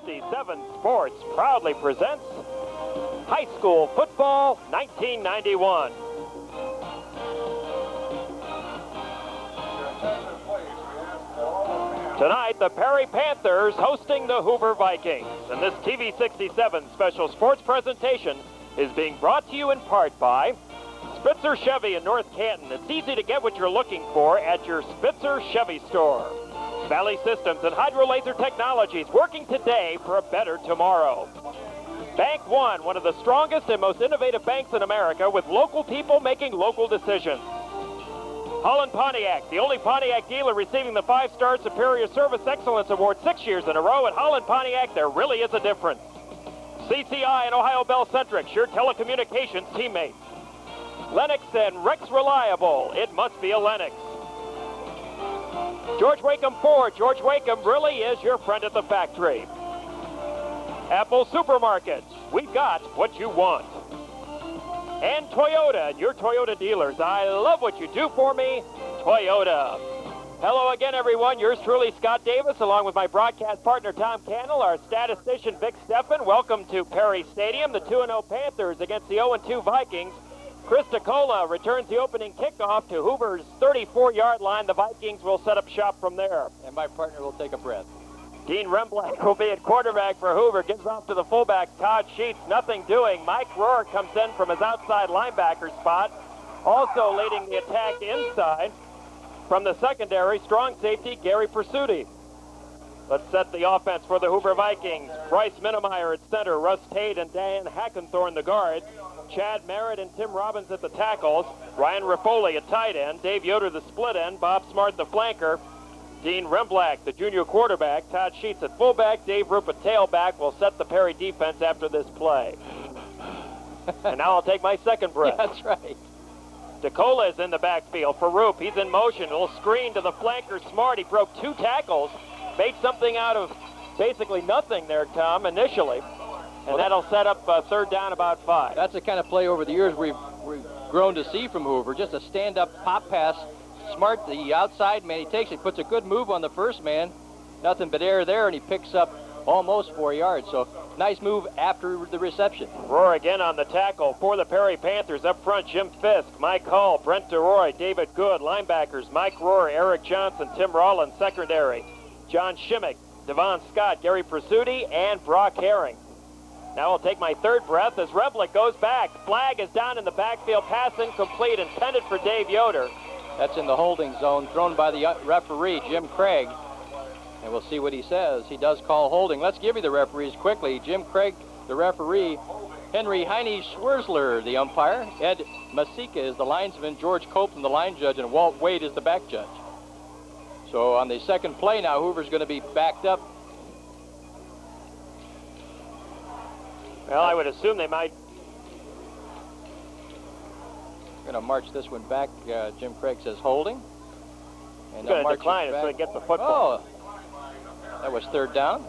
67 Sports proudly presents High School Football 1991. Tonight, the Perry Panthers hosting the Hoover Vikings. And this TV 67 special sports presentation is being brought to you in part by Spitzer Chevy in North Canton. It's easy to get what you're looking for at your Spitzer Chevy store. Valley Systems and Hydro Laser Technologies, working today for a better tomorrow. Bank One, one of the strongest and most innovative banks in America, with local people making local decisions. Holland Pontiac, the only Pontiac dealer receiving the 5-Star Superior Service Excellence Award 6 years in a row. At Holland Pontiac, there really is a difference. CCI and Ohio Bell Centric, your telecommunications teammates. LENNOX and Rex Reliable, it must be a LENNOX. George WAIKEM Ford, George WAIKEM really is your friend at the factory. Apple Supermarket, we've got what you want. And Toyota, your Toyota dealers. I love what you do for me, Toyota. Hello again, everyone. Yours truly, Scott Davis, along with my broadcast partner, Tom Cannell, our statistician, Vic Steffen. Welcome to Perry Stadium. The 2-0 Panthers against the 0-2 Vikings. Chris DeCola returns the opening kickoff to Hoover's 34-yard line. The Vikings will set up shop from there. And my partner will take a breath. Dean Remblack will be at quarterback for Hoover. Gives off to the fullback, Todd Sheets. Nothing doing. Mike Rohr comes in from his outside linebacker spot. Also leading the attack inside from the secondary, strong safety, Gary Pursuti. Let's set the offense for the Hoover Vikings. Bryce Minnemeyer at center. Russ Tate and Dan Hackenthorn the guards. Chad Merritt and Tim Robbins at the tackles. Ryan Raffoli at tight end. Dave Yoder the split end. Bob Smart the flanker. Dean Remblack, the junior quarterback. Todd Sheets at fullback. Dave Roop at tailback will set the Perry defense after this play. And now I'll take my second breath. Yeah, that's right. DeCola is in the backfield for Roop. He's in motion. A little screen to the flanker. Smart. He broke 2 tackles. Made something out of basically nothing there, Tom, initially. And that'll set up third down about 5. That's the kind of play over the years we've grown to see from Hoover. Just a stand-up pop pass. Smart, the outside man, he takes it, puts a good move on the first man. Nothing but air there, and he picks up almost 4 yards. So nice move after the reception. Rohr again on the tackle for the Perry Panthers. Up front, Jim Fisk, Mike Hall, Brent DeRoy, David Good. Linebackers, Mike Rohr, Eric Johnson, Tim Rollins. Secondary, John Shimmick, Devon Scott, Gary Pursuti, and Brock Herring. Now I'll take my third breath as Remblack goes back. Flag is down in the backfield. Pass incomplete, intended for Dave Yoder. That's in the holding zone, thrown by the referee, Jim Craig. And we'll see what he says. He does call holding. Let's give you the referees quickly. Jim Craig, the referee. Henry Heine Schwerzler, the umpire. Ed Masika is the linesman. George Copeland, the line judge. And Walt Wade is the back judge. So on the second play now, Hoover's going to be backed up. Well, I would assume they might. Going to march this one back. Jim Craig says holding. And going to decline it so they get the football. Oh, that was third down.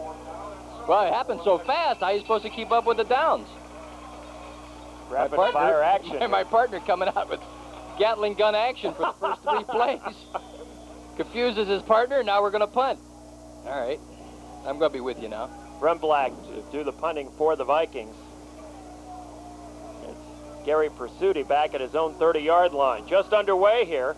Well, it happened so fast. How are you supposed to keep up with the downs? Rapid fire action. My partner coming out with Gatling gun action for the first 3 plays. Confuses his partner. Now we're going to punt. All right. I'm going to be with you now. Remblack to do the punting for the Vikings. It's Gary Pursuti back at his own 30-yard line. Just underway here.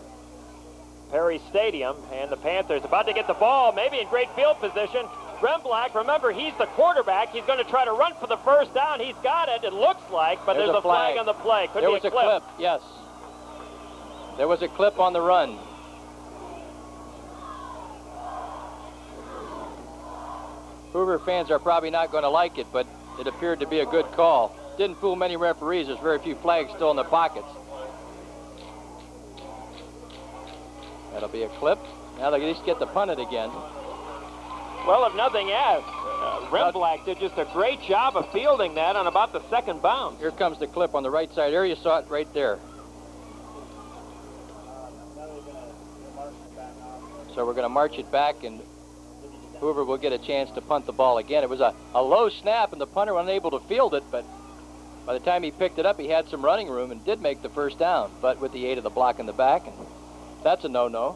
Perry Stadium, and the Panthers about to get the ball, maybe in great field position. Remblack, remember, he's the quarterback. He's going to try to run for the first down. He's got it, it looks like, but there's a flag on the play. Could be a clip. Yes. There was a clip on the run. Hoover fans are probably not going to like it, but it appeared to be a good call. Didn't fool many referees. There's very few flags still in the pockets. That'll be a clip. Now they at least get to punt it again. Well, if nothing else, Remblack did just a great job of fielding that on about the second bounce. Here comes the clip on the right side. There you saw it right there. So we're going to march it back, and Hoover will get a chance to punt the ball again. It was a low snap, and the punter was unable to field it, but by the time he picked it up, he had some running room and did make the first down, but with the aid of the block in the back, and that's a no-no.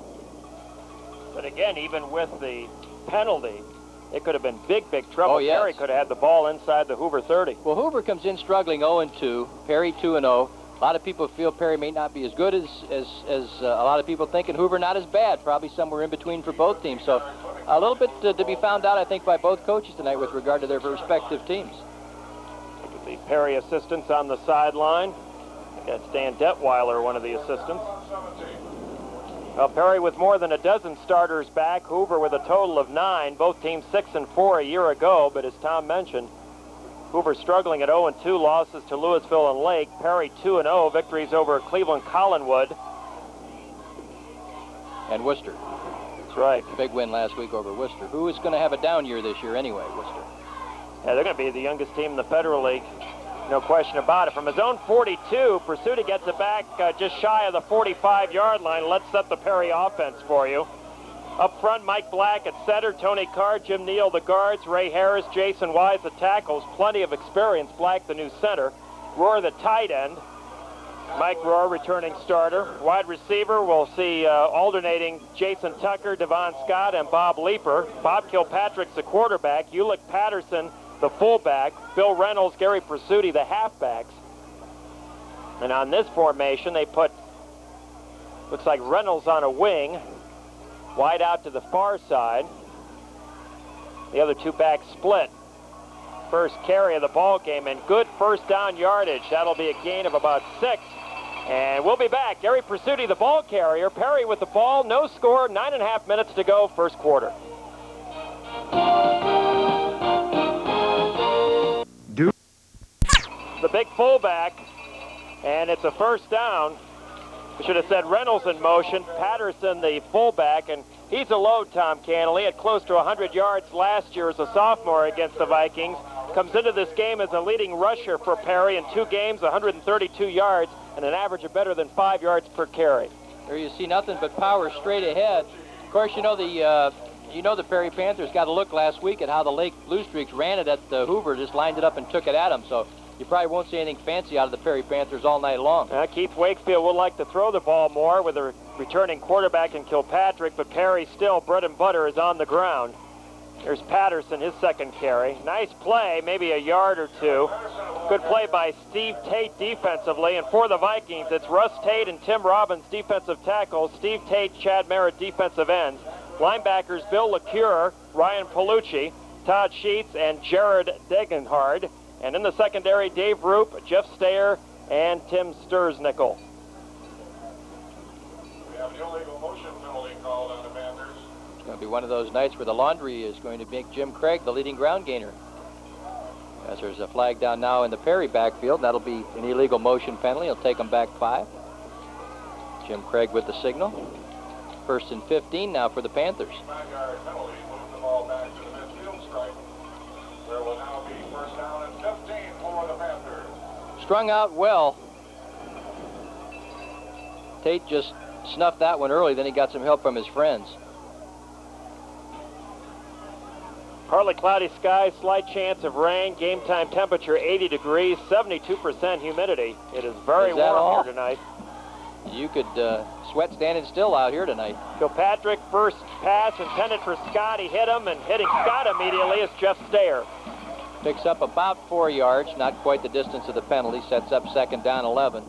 But again, even with the penalty, it could have been big, big trouble. Oh, yes. Perry could have had the ball inside the Hoover 30. Well, Hoover comes in struggling 0-2, Perry 2-0. A lot of people feel Perry may not be as good as a lot of people think, and Hoover not as bad, probably somewhere in between for both teams. So a little bit to be found out, I think, by both coaches tonight with regard to their respective teams. Look at the Perry assistants on the sideline. That's Dan Detweiler, one of the assistants. Well, Perry with more than a dozen starters back, Hoover with a total of 9, both teams 6-4 a year ago, but as Tom mentioned, Hoover struggling at 0-2, losses to Louisville and Lake. Perry 2-0, victories over Cleveland Collinwood. And Worcester. That's right. Big win last week over Worcester. Who is going to have a down year this year anyway, Worcester? Yeah, they're going to be the youngest team in the Federal League. No question about it. From his own 42, Pursuti gets it back just shy of the 45-yard line. Let's set the Perry offense for you. Up front, Mike Black at center, Tony Carr, Jim Neal the guards, Ray Harris, Jason Wise the tackles. Plenty of experience. Black the new center. Rohr the tight end. Mike Rohr returning starter. Wide receiver, we'll see alternating Jason Tucker, Devon Scott, and Bob Leeper. Bob Kilpatrick's the quarterback. Ulick Patterson the fullback. Bill Reynolds, Gary Pursuti the halfbacks. And on this formation, they put, looks like Reynolds on a wing, wide out to the far side. The other two backs split. First carry of the ball game, and good first down yardage. That'll be a gain of about 6. And we'll be back. Gary Pursuti, the ball carrier. Perry with the ball. No score. 9.5 minutes to go, first quarter. The big fullback, and it's a first down. I should have said Reynolds in motion. Patterson, the fullback, and he's a load, Tom Cannell. He had close to 100 yards last year as a sophomore against the Vikings. Comes into this game as a leading rusher for Perry in 2 games, 132 yards, and an average of better than 5 yards per carry. There you see nothing but power straight ahead. Of course, you know the Perry Panthers got a look last week at how the Lake Blue Streaks ran it at the Hoover, just lined it up and took it at them. So you probably won't see anything fancy out of the Perry Panthers all night long. Keith Wakefield would like to throw the ball more with a returning quarterback in Kilpatrick, but Perry still, bread and butter, is on the ground. There's Patterson, his second carry. Nice play, maybe a yard or 2. Good play by Steve Tate defensively, and for the Vikings, it's Russ Tate and Tim Robbins, defensive tackles, Steve Tate, Chad Merritt, defensive ends. Linebackers, Bill LeCure, Ryan Palucci, Todd Sheets, and Jared Degenhard. And in the secondary, Dave Roop, Jeff Stayer, and Tim Sturznickel. We have an illegal motion penalty called on the Panthers. It's going to be one of those nights where the laundry is going to make Jim Craig the leading ground gainer. As there's a flag down now in the Perry backfield, that'll be an illegal motion penalty. He'll take them back 5. Jim Craig with the signal. 1st and 15 now for the Panthers. 5-yard penalty moves the ball back to the midfield stripe. There will now be first down and 15 for the Panthers. Strung out well. Tate just snuffed that one early, then he got some help from his friends. Partly cloudy skies, slight chance of rain, game time temperature 80 degrees, 72% humidity. It is very warm here tonight. You could sweat standing still out here tonight. Kilpatrick, first pass intended for Scott. He hit him, and hitting Scott immediately is Jeff Stayer. Picks up about 4 yards, not quite the distance of the penalty. Sets up 2nd down 11.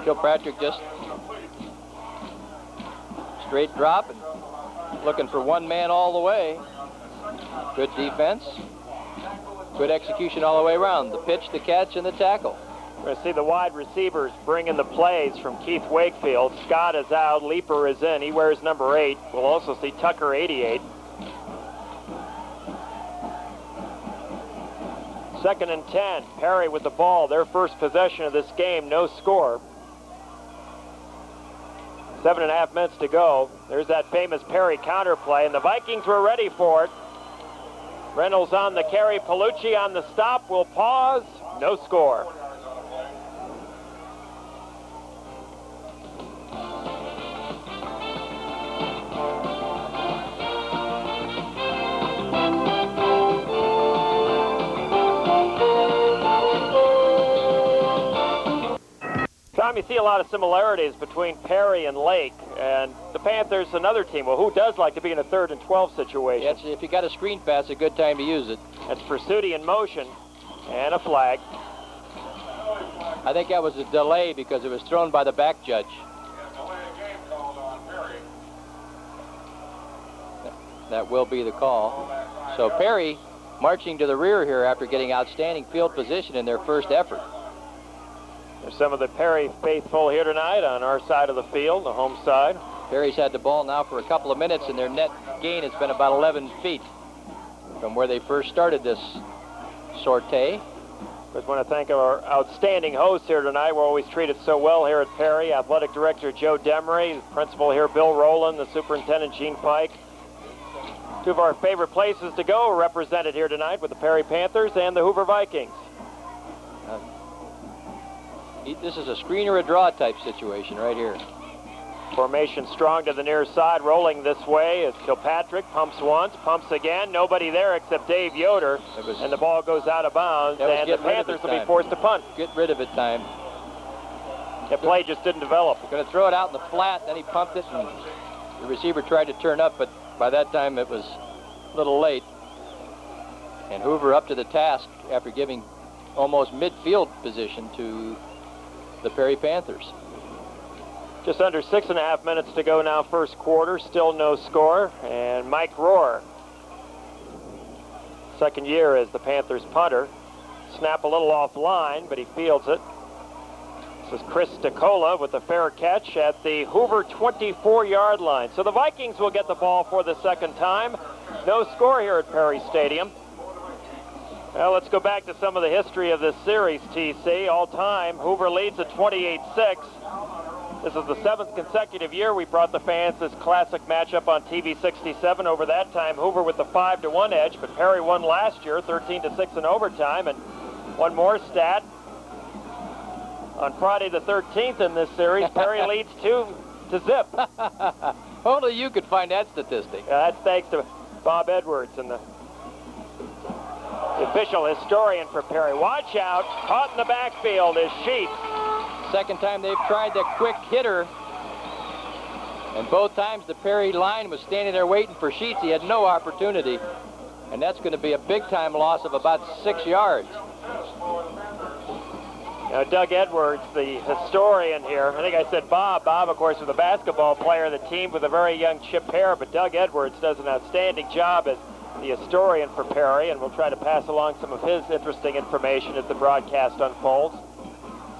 Kilpatrick just straight drop and looking for one man all the way. Good defense. Good execution all the way around. The pitch, the catch, and the tackle. We're going to see the wide receivers bringing the plays from Keith Wakefield. Scott is out. Leeper is in. He wears number 8. We'll also see Tucker 88. 2nd and 10. Perry with the ball. Their first possession of this game. No score. 7.5 minutes to go. There's that famous Perry counter play, and the Vikings were ready for it. Reynolds on the carry. Palucci on the stop. Will pause. No score. Tom, you see a lot of similarities between Perry and Lake. And the Panthers, another team, well, who does like to be in a 3rd and 12 situation? Yes, if you got a screen pass, a good time to use it. That's Pursuti in motion, and a flag. I think that was a delay because it was thrown by the back judge. That will be the call. So Perry marching to the rear here after getting outstanding field position in their first effort. There's some of the Perry faithful here tonight on our side of the field, the home side. Perry's had the ball now for a couple of minutes, and their net gain has been about 11 feet from where they first started this sortie. Just want to thank our outstanding hosts here tonight. We're always treated so well here at Perry. Athletic Director Joe Demery, Principal here Bill Rowland, the Superintendent Gene Pike. Two of our favorite places to go are represented here tonight with the Perry Panthers and the Hoover Vikings. This is a screen or a draw type situation right here. Formation strong to the near side, rolling this way is Kilpatrick, pumps once, pumps again, nobody there except Dave Yoder, and the ball goes out of bounds, and the Panthers will be forced to punt. Get rid of it time. The play just didn't develop. Going to throw it out in the flat, then he pumped it, and the receiver tried to turn up, but by that time it was a little late. And Hoover up to the task after giving almost midfield position to the Perry Panthers. Just under 6.5 minutes to go now, first quarter, still no score. And Mike Rohr, second year as the Panthers punter. Snap a little offline, but he fields it. This is Chris DeCola with a fair catch at the Hoover 24-yard line. So the Vikings will get the ball for the second time. No score here at Perry Stadium. Well, let's go back to some of the history of this series, TC. All time, Hoover leads at 28-6. This is the 7th consecutive year we brought the fans this classic matchup on TV 67. Over that time, Hoover with the 5-1 edge, but Perry won last year, 13-6 in overtime. And one more stat. On Friday the 13th in this series, Perry leads 2-0. Only you could find that statistic. That's thanks to Bob Edwards and the official historian for Perry. Watch out, caught in the backfield is Sheets. Second time they've tried the quick hitter, and both times the Perry line was standing there waiting for Sheets. He had no opportunity, and that's going to be a big-time loss of about 6 yards. Now, Doug Edwards, the historian here, I think I said Bob. Bob, of course, was a basketball player of the team with a very young Chip Hare, but Doug Edwards does an outstanding job as the historian for Perry, and we'll try to pass along some of his interesting information as the broadcast unfolds.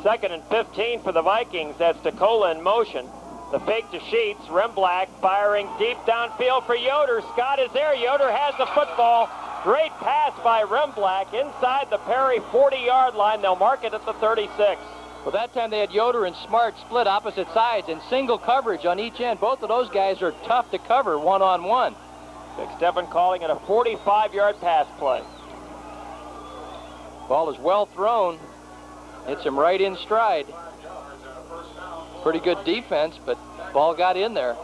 2nd and 15 for the Vikings. That's DeCola in motion. The fake to Sheets. Remblack firing deep downfield for Yoder. Scott is there. Yoder has the football. Great pass by Remblack inside the Perry 40-yard line. They'll mark it at the 36. Well, that time they had Yoder and Smart split opposite sides in single coverage on each end. Both of those guys are tough to cover one-on-one. Dick Steffen calling it a 45-yard pass play. Ball is well thrown. Hits him right in stride. Pretty good defense, but ball got in there.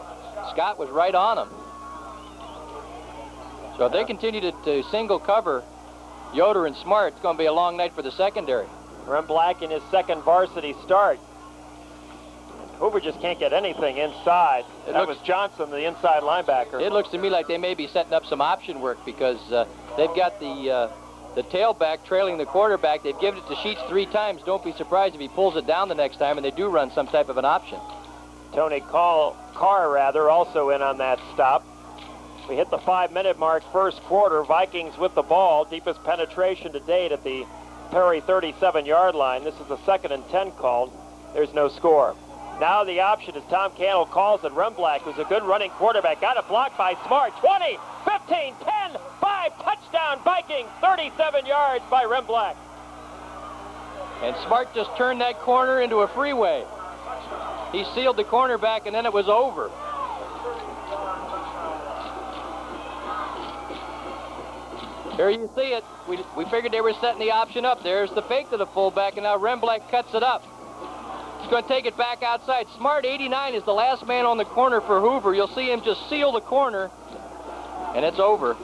Scott was right on him. So if they continue to single cover Yoder and Smart, it's going to be a long night for the secondary. Remblack in his second varsity start. Hoover just can't get anything inside. That was Johnson, the inside linebacker. It looks to me like they may be setting up some option work because they've got the tailback trailing the quarterback. They've given it to Sheets 3 times. Don't be surprised if he pulls it down the next time, and they do run some type of an option. Tony Carr, also in on that stop. We hit the 5-minute mark, first quarter. Vikings with the ball. Deepest penetration to date at the Perry 37-yard line. This is the 2nd and 10 called. There's no score. Now the option is Tom Cannell calls it. Remblack, who's a good running quarterback, got it blocked by Smart. 20, 15, 10, 5, touchdown Vikings, 37 yards by Remblack. And Smart just turned that corner into a freeway. He sealed the cornerback, and then it was over. There you see it. We figured they were setting the option up. There's the fake to the fullback, and now Remblack cuts it up. He's going to take it back outside. Smart, 89, is the last man on the corner for Hoover. You'll see him just seal the corner, and it's over.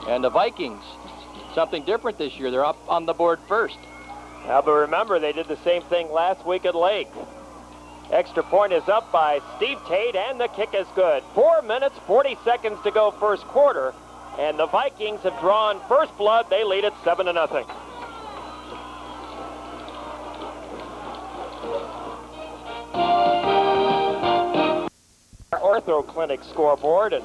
And the Vikings, something different this year. They're up on the board first. Now, but remember, they did the same thing last week at Lake. Extra point is up by Steve Tate, and the kick is good. 4 minutes, 40 seconds to go first quarter, and the Vikings have drawn first blood. They lead it 7-0. Our Ortho Clinic scoreboard, and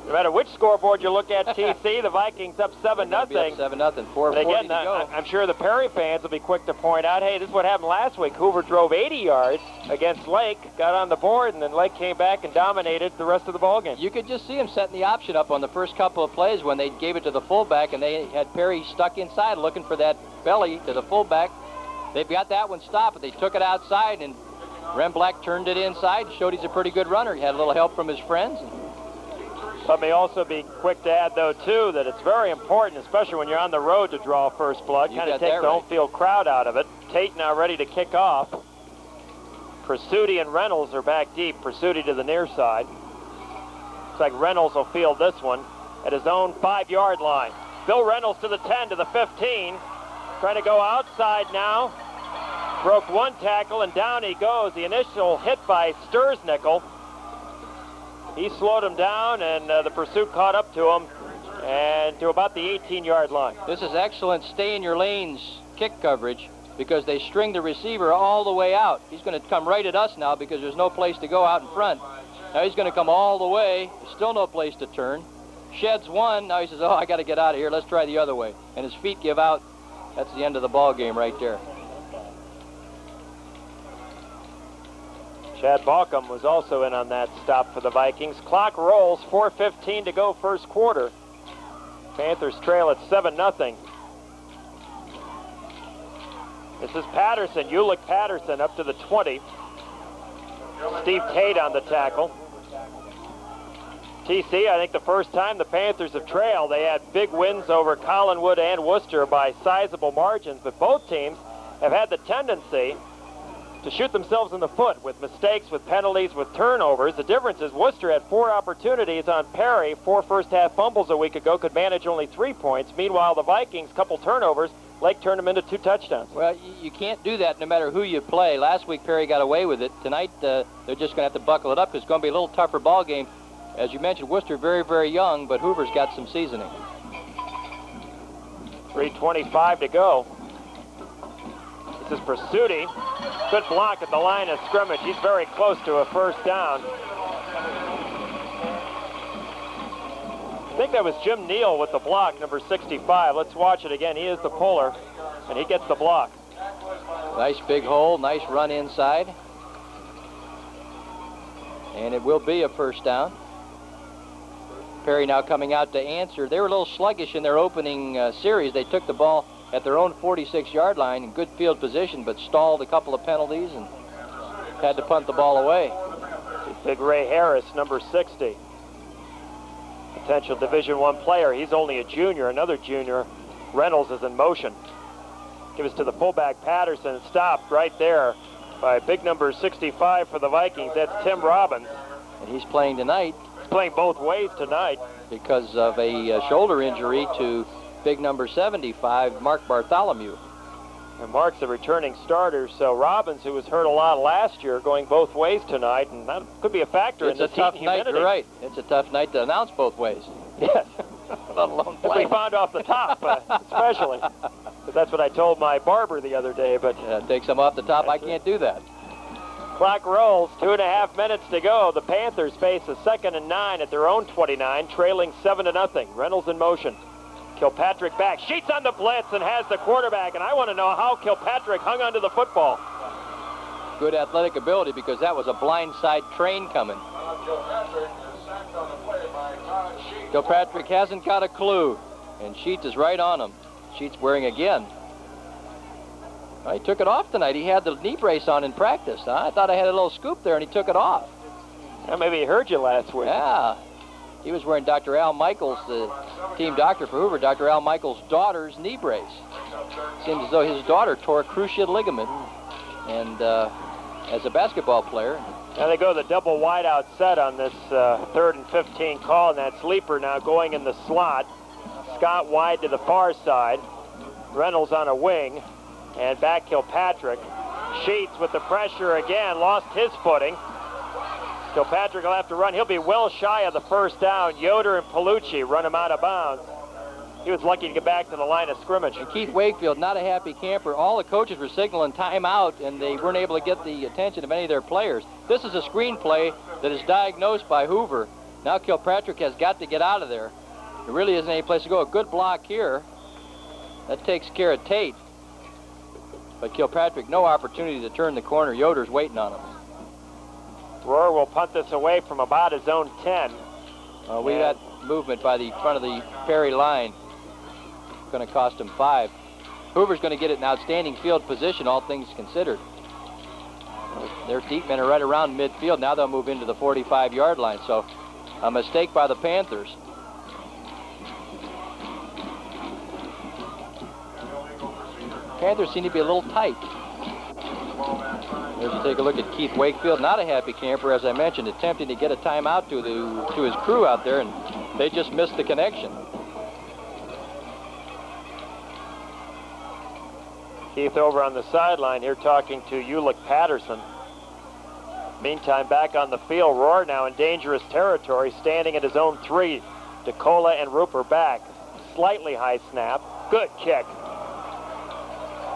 no matter which scoreboard you look at, TC, the Vikings up 7-0. 7-0, 4:40 again, to go. I'm sure the Perry fans will be quick to point out, hey, this is what happened last week. Hoover drove 80 yards against Lake, got on the board, and then Lake came back and dominated the rest of the ballgame. You could just see him setting the option up on the first couple of plays when they gave it to the fullback, and they had Perry stuck inside looking for that belly to the fullback. They've got that one stopped, but they took it outside, and Remblack turned it inside, showed he's a pretty good runner. He had a little help from his friends. Let me also be quick to add, though, too, that it's very important, especially when you're on the road, to draw first blood. Kind of take the home field crowd out of it. Tate now ready to kick off. Pursuti and Reynolds are back deep. Pursuti to the near side. Looks like Reynolds will field this one at his own 5-yard line. Bill Reynolds to the 10, to the 15. Trying to go outside now. Broke one tackle, and down he goes. The initial hit by Sturznickel. He slowed him down, and the pursuit caught up to him and to about the 18-yard line. This is excellent stay-in-your-lanes kick coverage because they string the receiver all the way out. He's going to come right at us now because there's no place to go out in front. Now he's going to come all the way. There's still no place to turn. Sheds one. Now he says, oh, I got to get out of here. Let's try the other way. And his feet give out. That's the end of the ball game right there. Chad Balcom was also in on that stop for the Vikings. Clock rolls, 4:15 to go first quarter. Panthers trail at 7-0. This is Patterson, Ulick Patterson up to the 20. Steve Tate on the tackle. TC, I think the first time the Panthers have trailed, they had big wins over Collinwood and Worcester by sizable margins, but both teams have had the tendency to shoot themselves in the foot with mistakes, with penalties, with turnovers. The difference is Worcester had 4 opportunities on Perry, 4 first-half fumbles a week ago, could manage only 3 points. Meanwhile, the Vikings, couple turnovers, Lake turned them into 2 touchdowns. Well, you can't do that no matter who you play. Last week, Perry got away with it. Tonight, they're just going to have to buckle it up because it's going to be a little tougher ball game. As you mentioned, Worcester very, very young, but Hoover's got some seasoning. 3:25 to go. This is Pursuti. Good block at the line of scrimmage. He's very close to a first down. I think that was Jim Neal with the block, number 65. Let's watch it again. He is the puller, and he gets the block. Nice big hole, nice run inside. And it will be a first down. Perry now coming out to answer. They were a little sluggish in their opening series. They took the ball at their own 46-yard line in good field position, but stalled a couple of penalties and had to punt the ball away. Big Ray Harris, number 60. Potential Division I player. He's only a junior. Another junior, Reynolds, is in motion. Gives to the fullback, Patterson. Stopped right there by big number 65 for the Vikings. That's Tim Robbins. And he's playing tonight. He's playing both ways tonight. Because of a shoulder injury to big number 75, Mark Bartholomew. And Mark's a returning starter, so Robbins, who was hurt a lot last year, going both ways tonight, and that could be a factor in this heat and humidity. Night, you're right. It's a tough night to announce both ways. Yes. Let alone play. If we found off the top, especially. But that's what I told my barber the other day. But take some off the top. I can't do that. Clock rolls, 2.5 minutes to go. The Panthers face a 2nd and 9 at their own 29, trailing 7-0. Reynolds in motion. Kilpatrick back, sheets on the blitz and has the quarterback, and I want to know how Kilpatrick hung onto the football. Good athletic ability because that was a blindside train coming. Kilpatrick hasn't got a clue, and Sheets is right on him. Sheets wearing again. Well, he took it off tonight. He had the knee brace on in practice. I thought I had a little scoop there, and he took it off. Well, maybe he heard you last week. Yeah. He was wearing Dr. Al Michaels, the team doctor for Hoover, Dr. Al Michaels' daughter's knee brace. Seems as though his daughter tore a cruciate ligament, and as a basketball player. Now they go the double wideout set on this 3rd and 15 call, and that sleeper now going in the slot. Scott wide to the far side. Reynolds on a wing. And back Kilpatrick. Sheets with the pressure again, lost his footing. Kilpatrick will have to run. He'll be well shy of the first down. Yoder and Palucci run him out of bounds. He was lucky to get back to the line of scrimmage. And Keith Wakefield, not a happy camper. All the coaches were signaling timeout, and they weren't able to get the attention of any of their players. This is a screen play that is diagnosed by Hoover. Now Kilpatrick has got to get out of there. There really isn't any place to go. A good block here. That takes care of Tate. But Kilpatrick, no opportunity to turn the corner. Yoder's waiting on him. Rohr will punt this away from about his own 10. We got movement by the front of the Perry line. Going to cost him 5. Hoover's going to get it in outstanding field position, all things considered. Their deep men are right around midfield. Now they'll move into the 45-yard line. So a mistake by the Panthers. Panthers seem to be a little tight. There's a take a look at Keith Wakefield, not a happy camper, as I mentioned, attempting to get a timeout to his crew out there, and they just missed the connection. Keith over on the sideline here talking to Ulick Patterson. Meantime, back on the field, Rohr now in dangerous territory, standing at his own 3. DeCola and Rupert back. Slightly high snap. Good kick.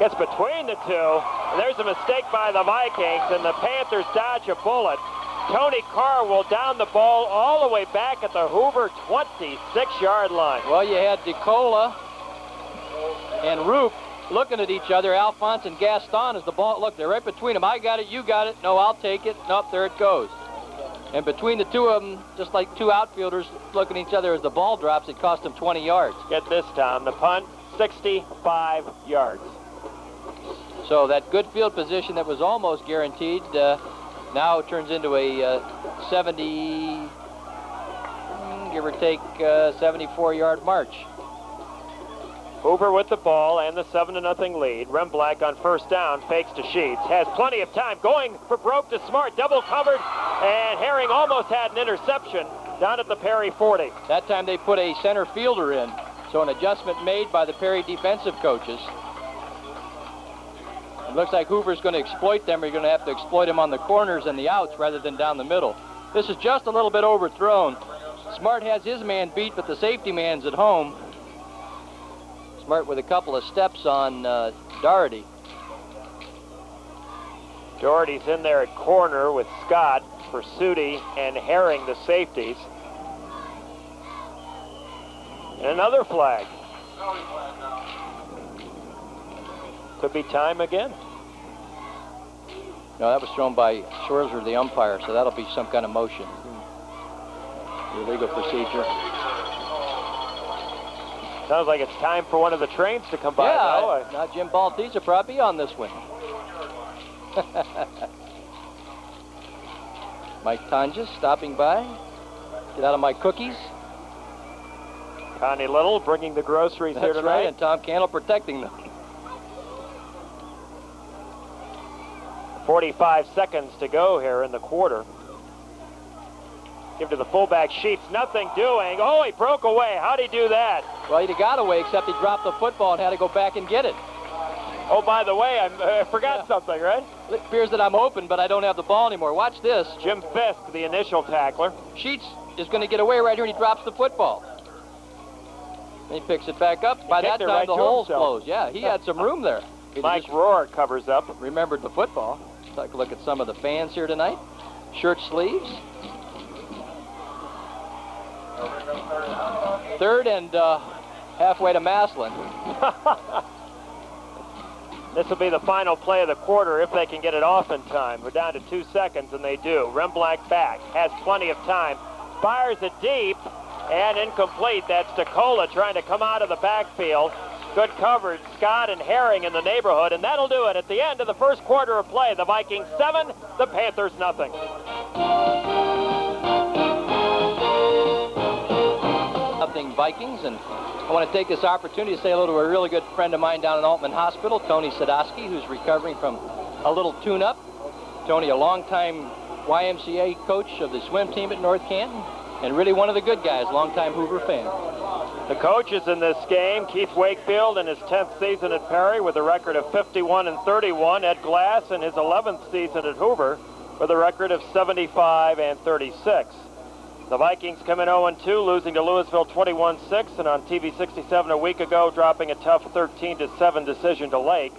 Gets between the two, and there's a mistake by the Vikings, and the Panthers dodge a bullet. Tony Carr will down the ball all the way back at the Hoover 26-yard line. Well, you had DeCola and Roop looking at each other, Alphonse and Gaston, as the ball, look, they're right between them. I got it, you got it. No, I'll take it. Nope, there it goes. And between the two of them, just like two outfielders looking at each other as the ball drops, it cost them 20 yards. Get this, Tom. The punt, 65 yards. So that good field position that was almost guaranteed now turns into a 70, give or take, 74-yard march. Hoover with the ball and the 7-0 lead. Remblack on first down, fakes to Sheets, has plenty of time, going for broke to Smart, double covered, and Herring almost had an interception down at the Perry 40. That time they put a center fielder in, so an adjustment made by the Perry defensive coaches. It looks like Hoover's going to exploit them. You're going to have to exploit him on the corners and the outs rather than down the middle. This is just a little bit overthrown. Smart has his man beat, but the safety man's at home. Smart with a couple of steps on Doherty. Doherty's in there at corner with Scott, Pursuti, and Herring, the safeties. And another flag. Could be time again. No, that was thrown by Schwarzer, the umpire, so that'll be some kind of motion. Illegal procedure. Sounds like it's time for one of the trains to come by. Yeah, now Jim Baltese will probably be on this one. Mike Tonjes stopping by. Get out of my cookies. Connie Little bringing the groceries here tonight. That's right, and Tom Candle protecting them. 45 seconds to go here in the quarter. Give to the fullback, Sheets, nothing doing. Oh, he broke away. How'd he do that? Well, he got away, except he dropped the football and had to go back and get it. Oh, by the way, I forgot something, right? It appears that I'm open, but I don't have the ball anymore. Watch this. Jim Fisk, the initial tackler. Sheets is going to get away right here, and he drops the football. And he picks it back up. By that time, right the hole's closed. Yeah, he had some room there. Mike Rohr covers up. Remembered the football. Take a look at some of the fans here tonight. Shirt sleeves. Third and halfway to Maslin. This will be the final play of the quarter if they can get it off in time. We're down to 2 seconds, and they do. Remblack back, has plenty of time. Fires it deep, and incomplete. That's DeCola trying to come out of the backfield. Good coverage, Scott and Herring in the neighborhood, and that'll do it at the end of the first quarter of play. The Vikings 7, the Panthers nothing. Nothing Vikings, and I want to take this opportunity to say hello to a really good friend of mine down in Altman Hospital, Tony Sadowski, who's recovering from a little tune-up. Tony, a longtime YMCA coach of the swim team at North Canton, and really one of the good guys, longtime Hoover fan. The coaches in this game, Keith Wakefield in his 10th season at Perry with a record of 51-31. Ed Glass in his 11th season at Hoover with a record of 75-36. The Vikings come in 0-2, losing to Louisville 21-6, and on TV 67 a week ago, dropping a tough 13-7 decision to Lake.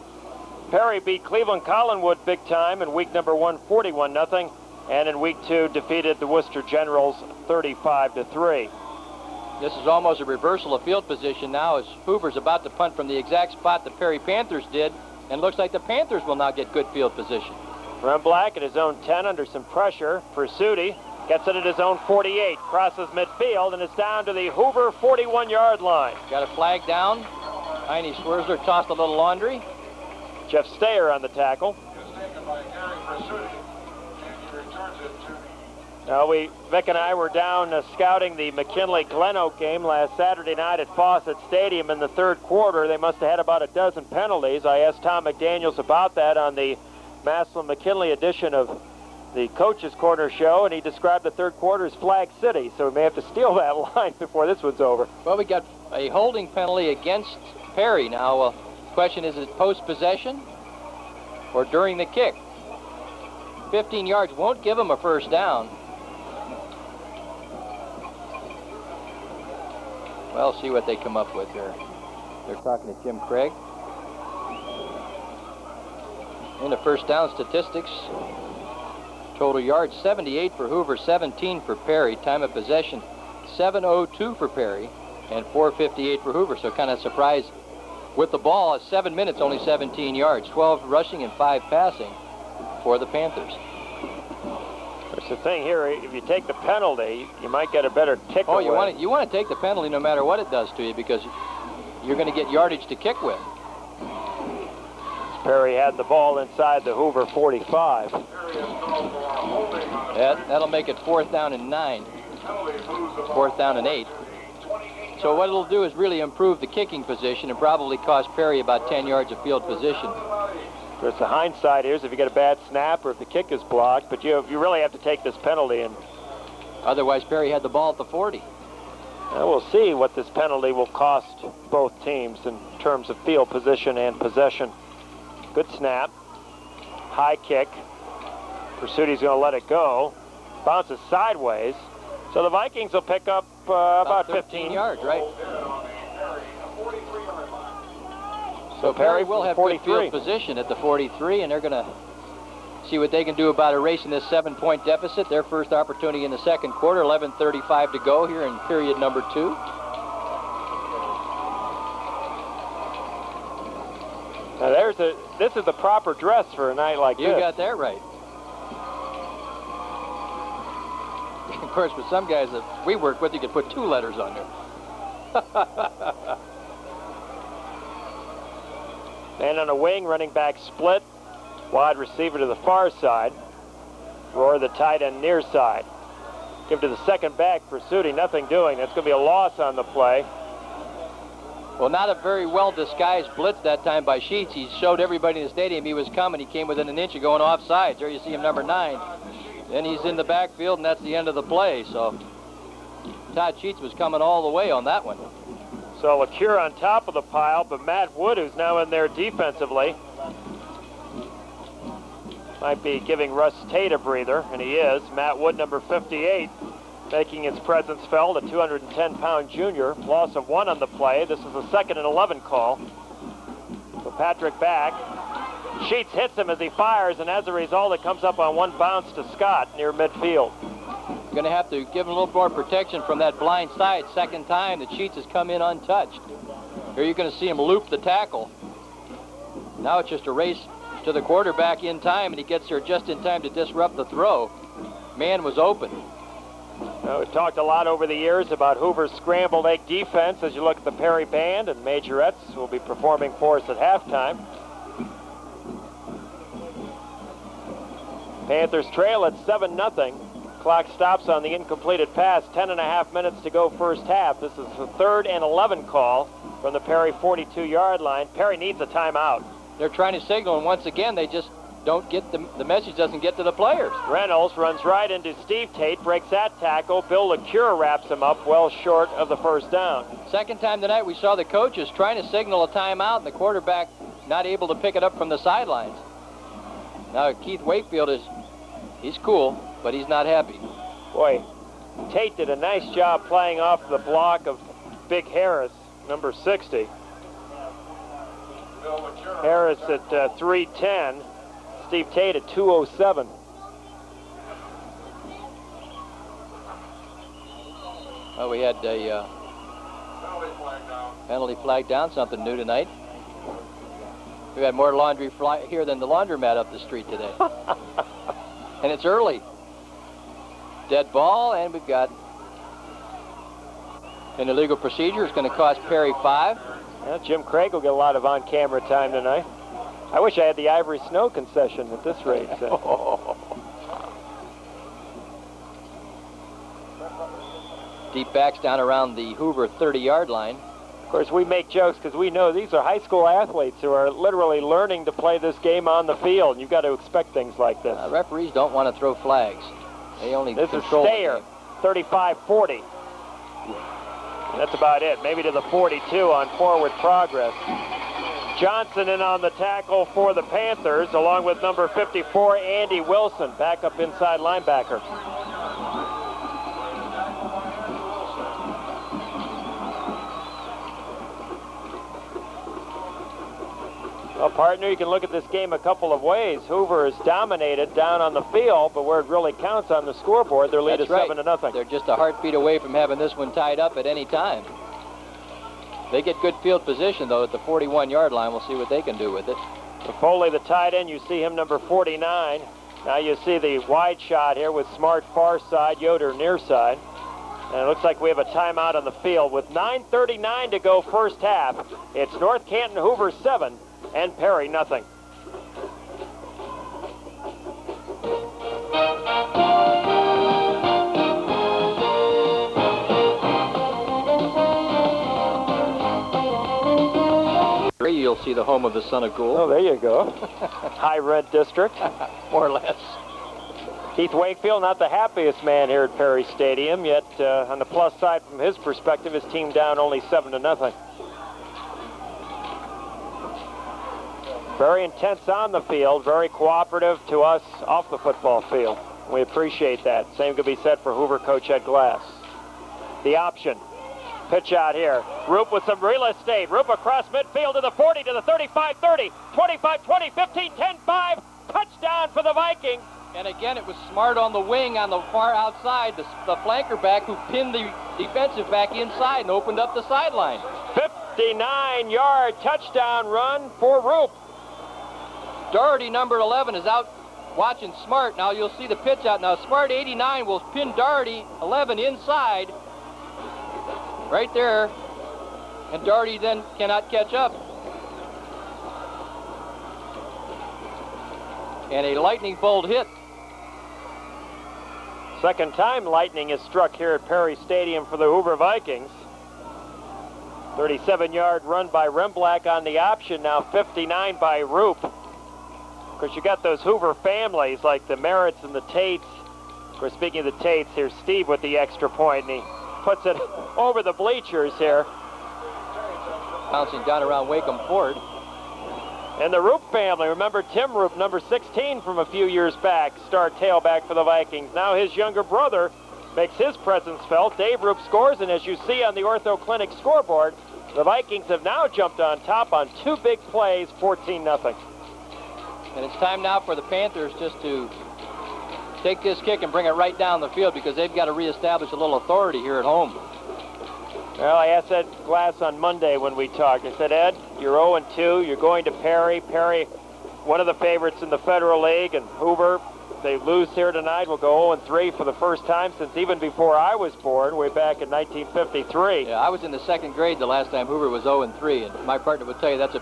Perry beat Cleveland Collinwood big time in week number 1, 41-0, and in week 2 defeated the Worcester Generals 35-3. This is almost a reversal of field position now as Hoover's about to punt from the exact spot the Perry Panthers did, and looks like the Panthers will now get good field position. Ron Black at his own 10 under some pressure. Pursuti gets it at his own 48, crosses midfield, and is down to the Hoover 41-yard line. Got a flag down. Heine Swerzler tossed a little laundry. Jeff Stayer on the tackle. It's taken by Gary Pursuti, and he returns it to the... Now, Vic and I were down scouting the McKinley-Glen game last Saturday night at Fawcett Stadium in the third quarter. They must have had about a dozen penalties. I asked Tom McDaniels about that on the Massillon-McKinley edition of the Coach's Corner show, and he described the third quarter as Flag City, so we may have to steal that line before this one's over. Well, we got a holding penalty against Perry now. The question is it post-possession or during the kick? 15 yards won't give him a first down. Well, see what they come up with here. They're talking to Jim Craig. In the first down statistics, total yards 78 for Hoover, 17 for Perry. Time of possession 7:02 for Perry and 4:58 for Hoover. So kind of surprised with the ball at 7 minutes, only 17 yards, 12 rushing and 5 passing for the Panthers. That's the thing here, if you take the penalty, you might get a better kick away. You want to take the penalty no matter what it does to you, because you're going to get yardage to kick with. Perry had the ball inside the Hoover 45. That'll make it 4th down and 9. 4th down and 8. So what it'll do is really improve the kicking position and probably cost Perry about 10 yards of field position. Of course, the hindsight is if you get a bad snap or if the kick is blocked, but you really have to take this penalty. And otherwise, Perry had the ball at the 40. We'll see what this penalty will cost both teams in terms of field position and possession. Good snap. High kick. Pursuiti's going to let it go. Bounces sideways. So the Vikings will pick up about 15 yards, right? So Perry will have good field position at the 43, and they're going to see what they can do about erasing this 7-point deficit. Their first opportunity in the second quarter, 11:35 to go here in period number 2. Now this is the proper dress for a night like this. You got that right. Of course, with some guys that we work with, you could put 2 letters on there. And on a wing, running back split. Wide receiver to the far side. Roar the tight end near side. Give to the second back, Pursuti, nothing doing. That's going to be a loss on the play. Well, not a very well-disguised blitz that time by Sheets. He showed everybody in the stadium he was coming. He came within an inch of going offsides. There you see him, number 9. Then he's in the backfield, and that's the end of the play. So Todd Sheets was coming all the way on that one. So LeCure on top of the pile, but Matt Wood, who's now in there defensively, might be giving Russ Tate a breather, and he is. Matt Wood, number 58, making his presence felt, a 210-pound junior. Loss of 1 on the play. This is a 2nd and 11 call. So Patrick back. Sheets hits him as he fires, and as a result, it comes up on 1 bounce to Scott near midfield. Going to have to give him a little more protection from that blind side. Second time that Sheets has come in untouched. Here you're going to see him loop the tackle. Now it's just a race to the quarterback in time, and he gets there just in time to disrupt the throw. Man was open. We've talked a lot over the years about Hoover's scrambled egg defense. As you look at the Perry Band, and Majorettes will be performing for us at halftime. Panthers trail at 7-0. Clock stops on the incompleted pass. 10.5 minutes to go first half. This is the 3rd and 11 call from the Perry 42-yard line. Perry needs a timeout. They're trying to signal, and once again, they just don't get the message doesn't get to the players. Reynolds runs right into Steve Tate, breaks that tackle. Bill LeCure wraps him up well short of the first down. Second time tonight we saw the coaches trying to signal a timeout and the quarterback not able to pick it up from the sidelines. Now Keith Wakefield he's cool, but he's not happy. Boy, Tate did a nice job playing off the block of Big Harris, number 60. Harris at 310. Steve Tate at 207. Oh, we had a penalty flag down, something new tonight. We had more laundry here than the laundromat up the street today. And it's early. Dead ball, and we've got an illegal procedure. It's going to cost Perry 5. Yeah, Jim Craig will get a lot of on-camera time tonight. I wish I had the Ivory Snow concession at this rate. Deep backs down around the Hoover 30-yard line. Of course, we make jokes because we know these are high school athletes who are literally learning to play this game on the field. And you've got to expect things like this. Referees don't want to throw flags. They only This is control Stayer, 35-40. That's about it. Maybe to the 42 on forward progress. Johnson in on the tackle for the Panthers, along with number 54, Andy Wilson, backup inside linebacker. Well, partner, you can look at this game a couple of ways. Hoover is dominated down on the field, but where it really counts on the scoreboard, their lead is 7-0. They're just a heartbeat away from having this one tied up at any time. They get good field position, though, at the 41-yard line. We'll see what they can do with it. Foley, the tight end, you see him number 49. Now you see the wide shot here with Smart far side, Yoder near side. And it looks like we have a timeout on the field. With 9:39 to go first half, it's North Canton Hoover 7 and Perry nothing. You'll see the home of the Son of Gould. Oh, there you go. High red district. More or less. Keith Wakefield, not the happiest man here at Perry Stadium, yet on the plus side from his perspective, his team down only 7-0. Very intense on the field, very cooperative to us off the football field. We appreciate that. Same could be said for Hoover coach Ed Glass. The option. Pitch out here. Roop with some real estate. Roop across midfield to the 40, to the 35, 30, 25, 20, 15, 10, 5. Touchdown for the Vikings. And again, it was Smart on the wing on the far outside, the flanker back who pinned the defensive back inside and opened up the sideline. 59-yard touchdown run for Roop. Doherty, number 11, is out watching Smart. Now you'll see the pitch out. Now Smart, 89, will pin Doherty, 11, inside. Right there. And Doherty then cannot catch up. And a lightning bolt hit. Second time lightning is struck here at Perry Stadium for the Hoover Vikings. 37-yard run by Remblack on the option, now 59 by Roop. Of course, you got those Hoover families like the Merritts and the Tates. Of course, speaking of the Tates, here's Steve with the extra point, and he puts it over the bleachers here. Bouncing down around WAIKEM Ford. And the Roop family, remember Tim Roop, number 16 from a few years back, star tailback for the Vikings. Now his younger brother makes his presence felt. Dave Roop scores, and as you see on the Ortho Clinic scoreboard, the Vikings have now jumped on top on two big plays, 14-0. And it's time now for the Panthers just to take this kick and bring it right down the field because they've got to reestablish a little authority here at home. Well, I asked Ed Glass on Monday when we talked. I said, Ed, you're 0-2. You're going to Perry. Perry, one of the favorites in the Federal League, and Hoover, if they lose here tonight, will go 0-3 for the first time since even before I was born, way back in 1953. Yeah, I was in the second grade the last time Hoover was 0-3, and my partner would tell you that's a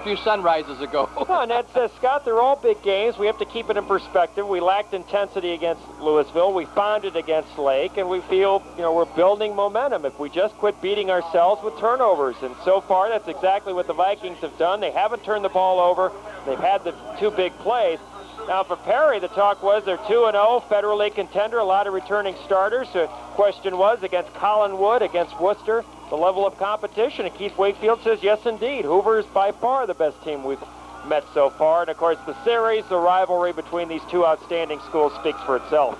few sunrises ago. No, and that says, Scott, they're all big games. We have to keep it in perspective. We lacked intensity against Louisville. We found it against Lake, and we feel, we're building momentum if we just quit beating ourselves with turnovers. And so far, that's exactly what the Vikings have done. They haven't turned the ball over. They've had the two big plays. Now, for Perry, the talk was they're 2-0, Federal League contender, a lot of returning starters. The question was against Collinwood, against Worcester, the level of competition. And Keith Wakefield says, yes, indeed. Hoover is by far the best team we've met so far. And, of course, the series, the rivalry between these two outstanding schools speaks for itself.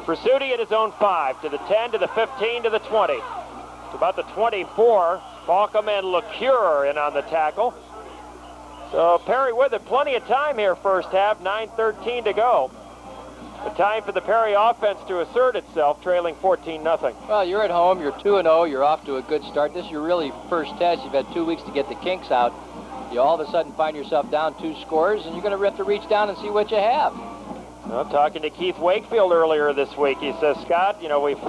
Pursuti at his own 5, to the 10, to the 15, to the 20. It's about the 24. Balcom and LeCure in on the tackle. So Perry with it, plenty of time here first half, 9:13 to go. The time for the Perry offense to assert itself, trailing 14-0. Well, you're at home, you're 2-0, you're off to a good start. This is your really first test. You've had 2 weeks to get the kinks out. You all of a sudden find yourself down 2 scores, and you're going to have to reach down and see what you have. Well, talking to Keith Wakefield earlier this week, he says, Scott, we've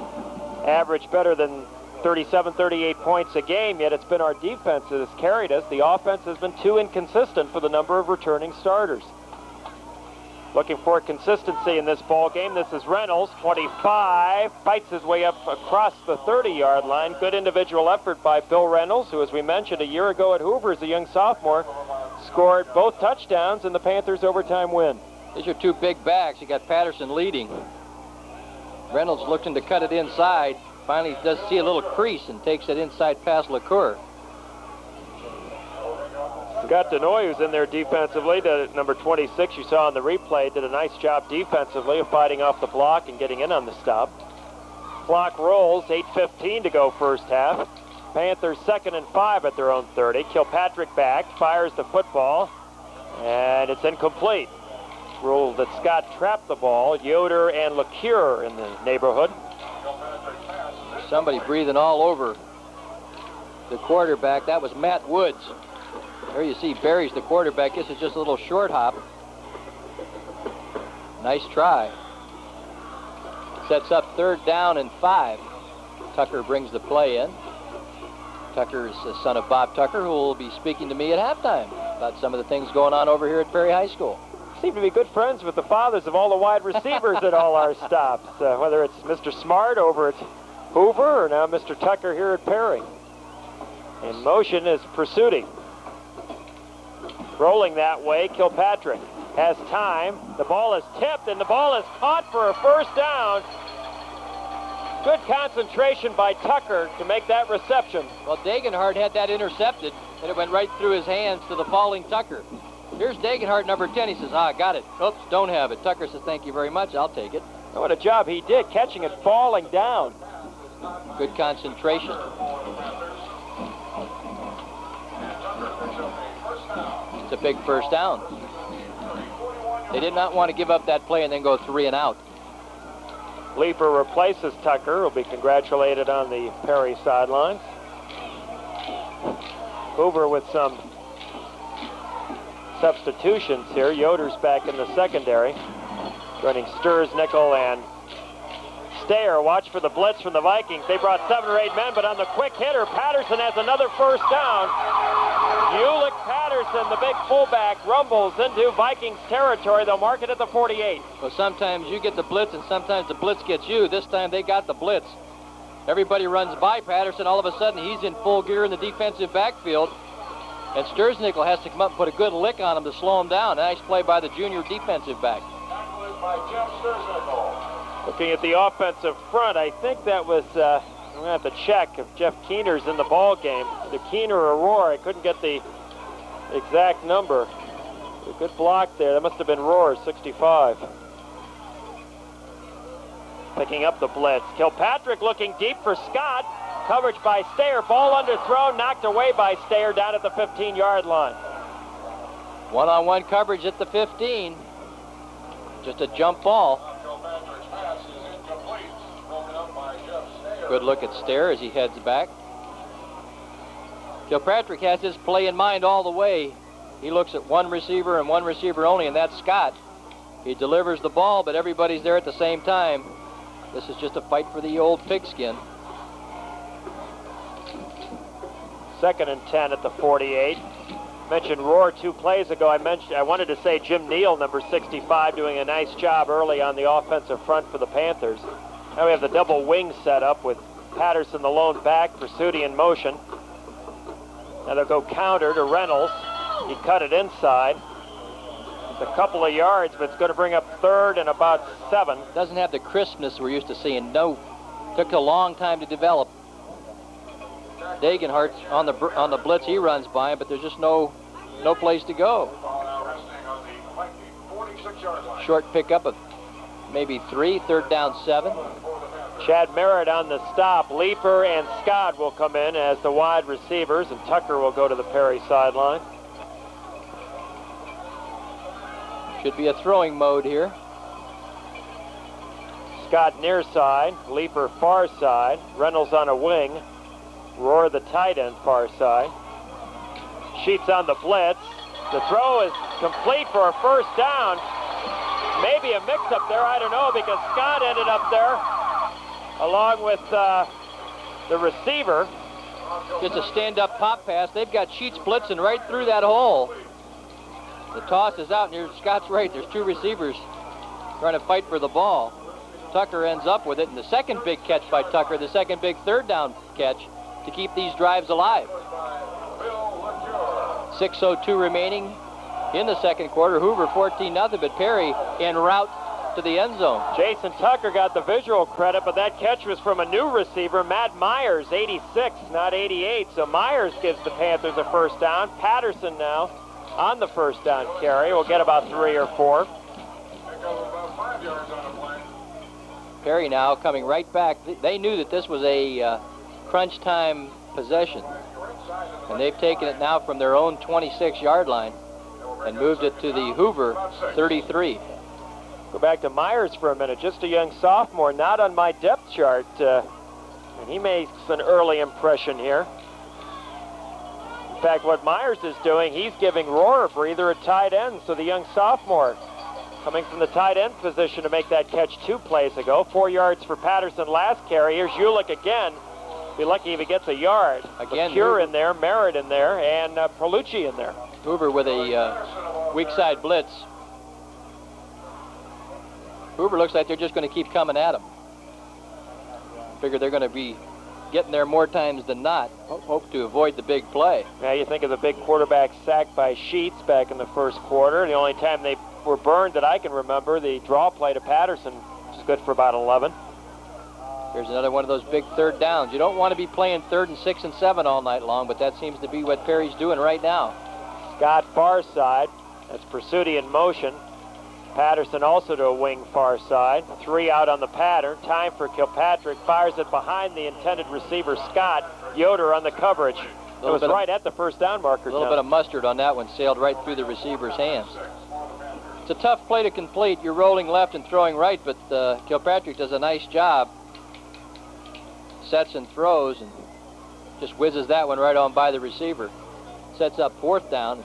averaged better than 37, 38 points a game, yet it's been our defense that has carried us. The offense has been too inconsistent for the number of returning starters. Looking for consistency in this ball game. This is Reynolds, 25, fights his way up across the 30-yard line. Good individual effort by Bill Reynolds, who, as we mentioned, a year ago at Hoover as a young sophomore, scored both touchdowns in the Panthers' overtime win. These are 2 big backs. You got Patterson leading. Reynolds looking to cut it inside. Finally does see a little crease and takes it inside past LeCoeur. Scott Denoy, who's in there defensively, number 26, you saw on the replay, did a nice job defensively of fighting off the block and getting in on the stop. Clock rolls, 8:15 to go first half. Panthers 2nd and 5 at their own 30. Kilpatrick back, fires the football, and it's incomplete. Ruled that Scott trapped the ball. Yoder and LeCure in the neighborhood. Somebody breathing all over the quarterback. That was Matt Woods. There you see Barry's the quarterback. This is just a little short hop. Nice try. Sets up 3rd down and 5. Tucker brings the play in. Tucker is the son of Bob Tucker, who will be speaking to me at halftime about some of the things going on over here at Perry High School. Seem to be good friends with the fathers of all the wide receivers at all our stops, whether it's Mr. Smart over at Hoover or now Mr. Tucker here at Perry. In motion is Pursuti. Rolling that way, Kilpatrick has time. The ball is tipped and the ball is caught for a first down. Good concentration by Tucker to make that reception. Well, Dagenhart had that intercepted and it went right through his hands to the falling Tucker. Here's Dagenhart, number 10. He says, got it. Oops, don't have it. Tucker says, thank you very much. I'll take it. Oh, what a job he did, catching it falling down. Good concentration. It's a big first down. They did not want to give up that play and then go 3 and out. Leeper replaces Tucker, will be congratulated on the Perry sidelines. Hoover with some substitutions here. Yoder's back in the secondary, joining Sturznickel and Stayer. Watch for the blitz from the Vikings. They brought 7 or 8 men, but on the quick hitter, Patterson has another first down. Ulick Patterson, the big fullback, rumbles into Vikings territory. They'll mark it at the 48. Well, sometimes you get the blitz and sometimes the blitz gets you. This time they got the blitz. Everybody runs by Patterson. All of a sudden he's in full gear in the defensive backfield. And Sturznickel has to come up and put a good lick on him to slow him down. Nice play by the junior defensive back. Looking at the offensive front, I think that was, I'm going to have to check if Jeff Keener's in the ball game. Either Keener or Rohr, I couldn't get the exact number. A good block there. That must have been Rohr, 65. Picking up the blitz. Kilpatrick looking deep for Scott. Coverage by Stayer. Ball underthrown, knocked away by Stayer down at the 15-yard line. One-on-one coverage at the 15. Just a jump ball. Good look at Stayer as he heads back. Kilpatrick has his play in mind all the way. He looks at one receiver and one receiver only, and that's Scott. He delivers the ball, but everybody's there at the same time. This is just a fight for the old pigskin. 2nd and 10 at the 48. Mentioned Roar 2 plays ago. I wanted to say Jim Neal, number 65, doing a nice job early on the offensive front for the Panthers. Now we have the double wing set up with Patterson the lone back, Pursuti in motion. Now they'll go counter to Reynolds. He cut it inside. It's a couple of yards, but it's going to bring up 3rd and about 7. Doesn't have the crispness we're used to seeing. No, took a long time to develop. Dagenhart on the blitz, he runs by him, but there's just no place to go. Short pickup of maybe 3, 3rd down 7. Chad Merritt on the stop. Leeper and Scott will come in as the wide receivers, and Tucker will go to the Perry sideline. Should be a throwing mode here. Scott near side, Leeper far side, Reynolds on a wing, Roar the tight end far side. Sheets on the blitz. The throw is complete for a 1st down. Maybe a mix-up there, I don't know, because Scott ended up there along with the receiver. Just a stand-up pop pass. They've got Sheets blitzing right through that hole. The toss is out, and Scott's right. There's 2 receivers trying to fight for the ball. Tucker ends up with it, and the second big catch by Tucker, the second big 3rd down catch to keep these drives alive. 6:02 remaining in the 2nd quarter. Hoover 14-0, but Perry en route to the end zone. Jason Tucker got the visual credit, but that catch was from a new receiver, Matt Myers, 86, not 88. So Myers gives the Panthers a 1st down. Patterson now on the 1st down carry. We'll get about 3 or 4. Perry now coming right back. They knew that this was a crunch time possession, and they've taken it now from their own 26-yard line and moved it to the Hoover 33. Go back to Myers for a minute. Just a young sophomore, not on my depth chart, and he makes an early impression here. In fact, what Myers is doing, he's giving Roar a breather at tight end, so the young sophomore coming from the tight end position to make that catch 2 plays ago. 4 yards for Patterson last carry. Here's Ulick again. Be lucky if he gets a yard. Again, Cure in there, Merritt in there, and Perlucci in there. Hoover with a weak side blitz. Hoover looks like they're just going to keep coming at him. Figure they're going to be getting there more times than not. Hope to avoid the big play. Now you think of the big quarterback sack by Sheets back in the 1st quarter. The only time they were burned that I can remember, the draw play to Patterson, which is good for about 11. Here's another one of those big 3rd downs. You don't want to be playing 3rd and 6 and 7 all night long, but that seems to be what Perry's doing right now. Scott far side. That's Pursuti in motion. Patterson also to a wing far side. 3 out on the pattern. Time for Kilpatrick. Fires it behind the intended receiver, Scott. Yoder on the coverage. It was right at the 1st down marker. A little bit of mustard on that one. Sailed right through the receiver's hands. It's a tough play to complete. You're rolling left and throwing right, but Kilpatrick does a nice job. Sets and throws and just whizzes that one right on by the receiver. Sets up 4th down.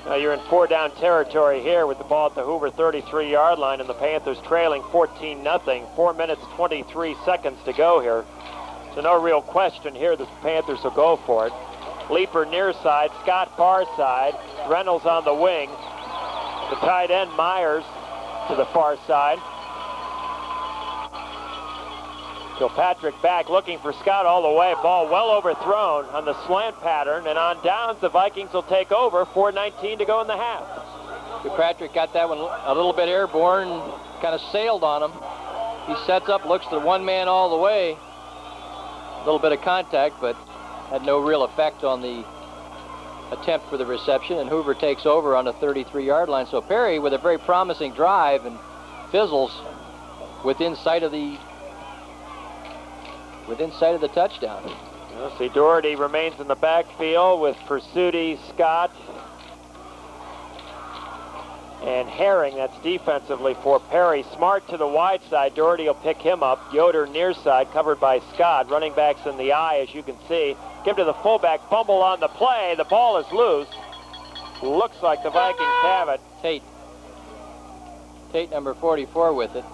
Now you're in 4 down territory here with the ball at the Hoover 33-yard line, and the Panthers trailing 14-0. 4 minutes, 23 seconds to go here. So no real question here that the Panthers will go for it. Leeper near side, Scott far side, Reynolds on the wing. The tight end, Myers, to the far side. Kilpatrick back looking for Scott all the way. Ball well overthrown on the slant pattern, and on downs the Vikings will take over. 4:19 to go in the half. Kilpatrick got that one a little bit airborne, kind of sailed on him. He sets up, looks to the 1 man all the way. A little bit of contact, but had no real effect on the attempt for the reception, and Hoover takes over on the 33-yard line. So Perry with a very promising drive and fizzles within sight of the touchdown. Well, see, Doherty remains in the backfield with Pursuti, Scott, and Herring. That's defensively for Perry. Smart to the wide side. Doherty will pick him up. Yoder near side, covered by Scott. Running backs in the eye, as you can see. Give to the fullback. Fumble on the play. The ball is loose. Looks like the Vikings have it. Tate number 44 with it.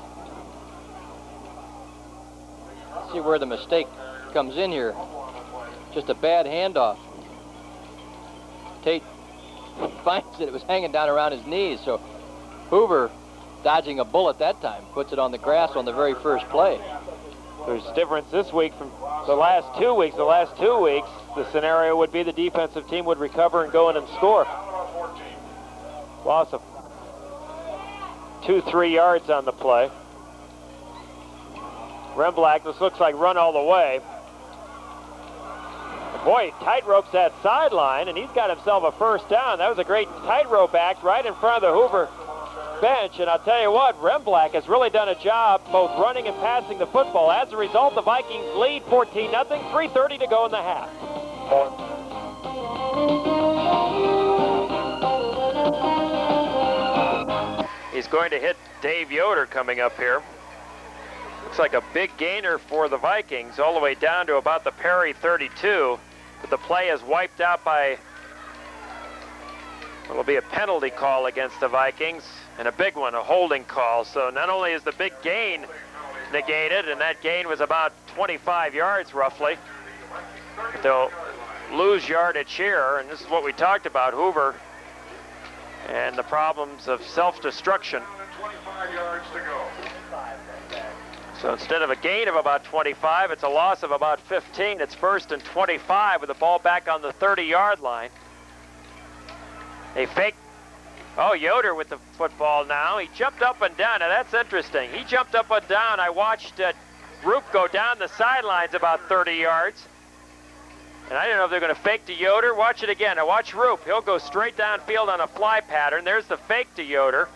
See where the mistake comes in here. Just a bad handoff. Tate finds that it was hanging down around his knees, so Hoover, dodging a bullet that time, puts it on the grass on the very first play. There's a difference this week from the last 2 weeks. The last 2 weeks, the scenario would be the defensive team would recover and go in and score. Loss of 2-3 yards on the play. Remblack, this looks like run all the way. Boy, he tightropes that sideline, and he's got himself a first down. That was a great tightrope act right in front of the Hoover bench, and I'll tell you what, Remblack has really done a job both running and passing the football. As a result, the Vikings lead 14-0, 3:30 to go in the half. He's going to hit Dave Yoder coming up here. Looks like a big gainer for the Vikings, all the way down to about the Perry 32. But the play is wiped out by, it'll be a penalty call against the Vikings, and a big one, a holding call. So not only is the big gain negated, and that gain was about 25 yards roughly, but they'll lose yardage here, and this is what we talked about, Hoover and the problems of self-destruction. 25 yards to go. So instead of a gain of about 25, it's a loss of about 15. It's 1st and 25 with the ball back on the 30-yard line. They fake. Oh, Yoder with the football now. He jumped up and down. Now that's interesting. He jumped up and down. I watched Roop go down the sidelines about 30 yards. And I don't know if they're going to fake to Yoder. Watch it again. Now watch Roop. He'll go straight downfield on a fly pattern. There's the fake to Yoder.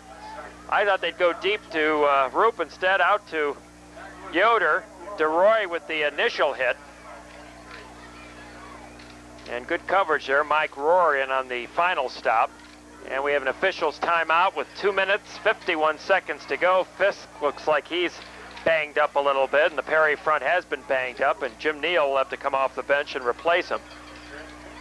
I thought they'd go deep to Roop, instead out to Yoder. DeRoy with the initial hit. And good coverage there. Mike Rohr in on the final stop. And we have an official's timeout with 2 minutes, 51 seconds to go. Fisk looks like he's banged up a little bit, and the Perry front has been banged up, and Jim Neal will have to come off the bench and replace him.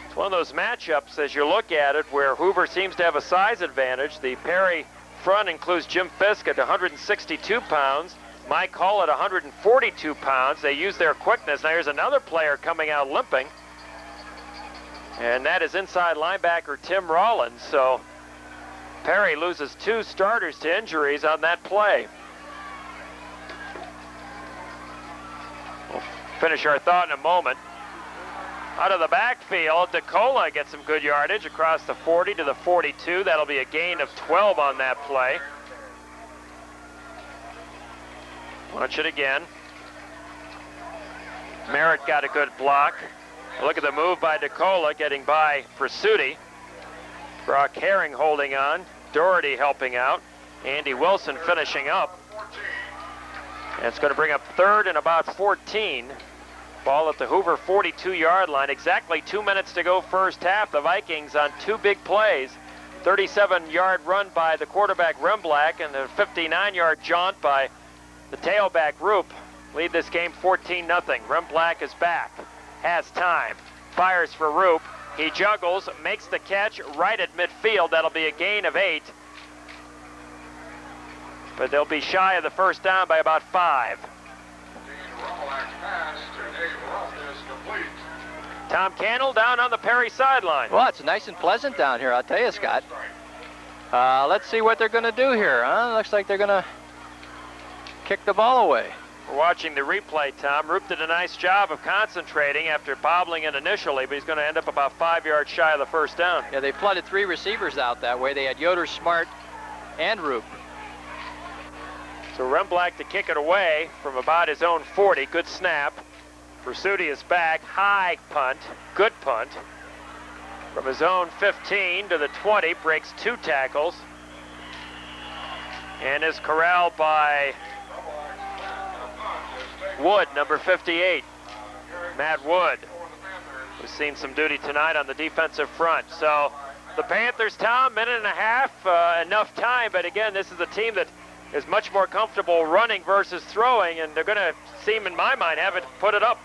It's one of those matchups, as you look at it, where Hoover seems to have a size advantage. The Perry front includes Jim Fisk at 162 pounds, Mike Hull at 142 pounds. They use their quickness. Now here's another player coming out limping, and that is inside linebacker Tim Rollins. So Perry loses 2 starters to injuries on that play. We'll finish our thought in a moment. Out of the backfield, DeCola gets some good yardage across the 40 to the 42. That'll be a gain of 12 on that play. Watch it again. Merritt got a good block. Look at the move by DeCola, getting by Prasuti. Brock Herring holding on. Doherty helping out. Andy Wilson finishing up. And it's going to bring up 3rd and about 14. Ball at the Hoover 42-yard line. Exactly 2 minutes to go first half. The Vikings on 2 big plays. 37-yard run by the quarterback Remblack and a 59-yard jaunt by the tailback Roop lead this game 14-0. Remblack is back. Has time. Fires for Roop. He juggles, makes the catch right at midfield. That'll be a gain of 8. But they'll be shy of the first down by about 5. Tom Cannell down on the Perry sideline. Well, it's nice and pleasant down here, I'll tell you, Scott. Let's see what they're going to do here. Looks like they're going to kick the ball away. We're watching the replay, Tom. Roop did a nice job of concentrating after bobbling it initially, but he's going to end up about 5 yards shy of the first down. Yeah, they flooded 3 receivers out that way. They had Yoder, Smart, and Roop. So Remblack to kick it away from about his own 40. Good snap. Prasuti is back. High punt. Good punt. From his own 15 to the 20. Breaks 2 tackles. And is corralled by Wood, number 58. Matt Wood, who's seen some duty tonight on the defensive front. So the Panthers, Tom, minute and a half, enough time. But again, this is a team that is much more comfortable running versus throwing, and they're going to seem, in my mind, have it put it up.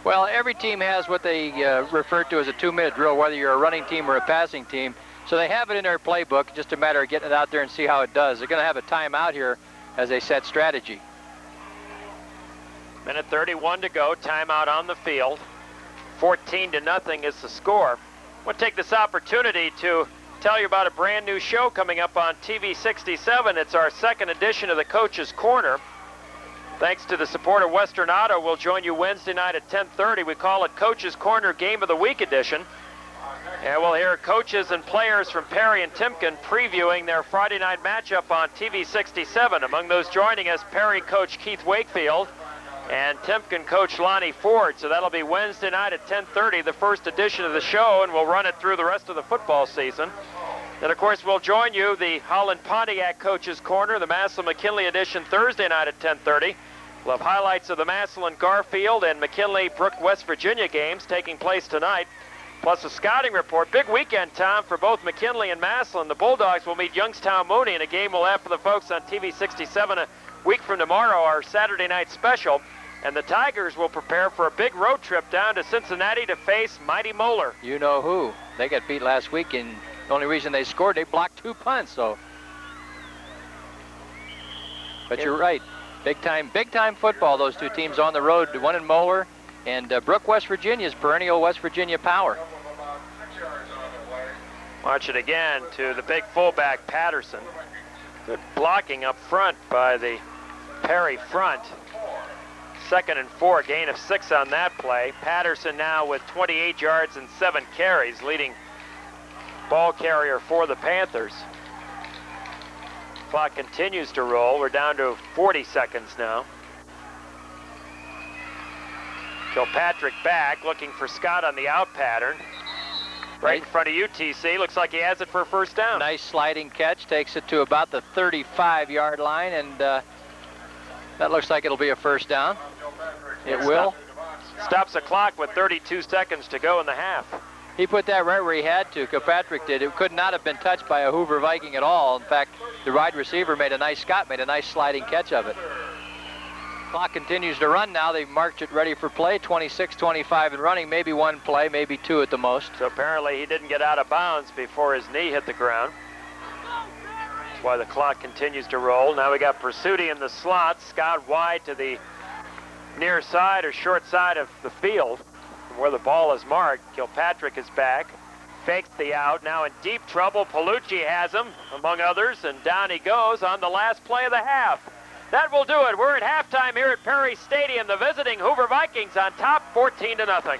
Well, every team has what they refer to as a 2-minute drill, whether you're a running team or a passing team. So they have it in their playbook, just a matter of getting it out there and see how it does. They're going to have a timeout here as they set strategy. Minute 31 to go, timeout on the field. 14-0 is the score. I want to take this opportunity to tell you about a brand new show coming up on TV 67. It's our second edition of the Coach's Corner. Thanks to the support of Western Auto, we'll join you Wednesday night at 10:30. We call it Coach's Corner Game of the Week edition. And we'll hear coaches and players from Perry and Timken previewing their Friday night matchup on TV 67. Among those joining us, Perry coach Keith Wakefield and Timken coach Lonnie Ford. So that'll be Wednesday night at 10:30, the first edition of the show, and we'll run it through the rest of the football season. Then, of course, we'll join you, the Holland Pontiac Coach's Corner, the Massillon-McKinley edition, Thursday night at 10:30. We'll have highlights of the Massillon-Garfield and McKinley-Brook, West Virginia games taking place tonight, plus a scouting report. Big weekend, Tom, for both McKinley and Massillon. The Bulldogs will meet Youngstown Mooney in a game we'll have for the folks on TV 67 a week from tomorrow, our Saturday night special. And the Tigers will prepare for a big road trip down to Cincinnati to face Mighty Moeller. You know who. They got beat last week, and the only reason they scored, they blocked 2 punts. So, but you're right. Big time football. Those two teams on the road. One in Moeller, and Brook, West Virginia's perennial West Virginia power. Watch it again to the big fullback Patterson. Good blocking up front by the Perry front. 2nd and 4, gain of 6 on that play. Patterson now with 28 yards and 7 carries, leading ball carrier for the Panthers. Clock continues to roll. We're down to 40 seconds now. Kilpatrick back, looking for Scott on the out pattern. Right in front of UTC. Looks like he has it for a first down. Nice sliding catch. Takes it to about the 35-yard line, and that looks like it'll be a first down. It will. Stops the clock with 32 seconds to go in the half. He put that right where he had to. Kilpatrick did. It could not have been touched by a Hoover Viking at all. In fact, the wide receiver Scott made a nice sliding catch of it. Clock continues to run now. They've marked it ready for play. 26-25 and running. Maybe one play, maybe two at the most. So apparently he didn't get out of bounds before his knee hit the ground. That's why the clock continues to roll. Now we got Pursuti in the slot. Scott wide to the near side or short side of the field where the ball is marked. Kilpatrick is back. Fakes the out. Now in deep trouble. Palucci has him, among others, and down he goes on the last play of the half. That will do it. We're at halftime here at Perry Stadium. The visiting Hoover Vikings on top, 14-0.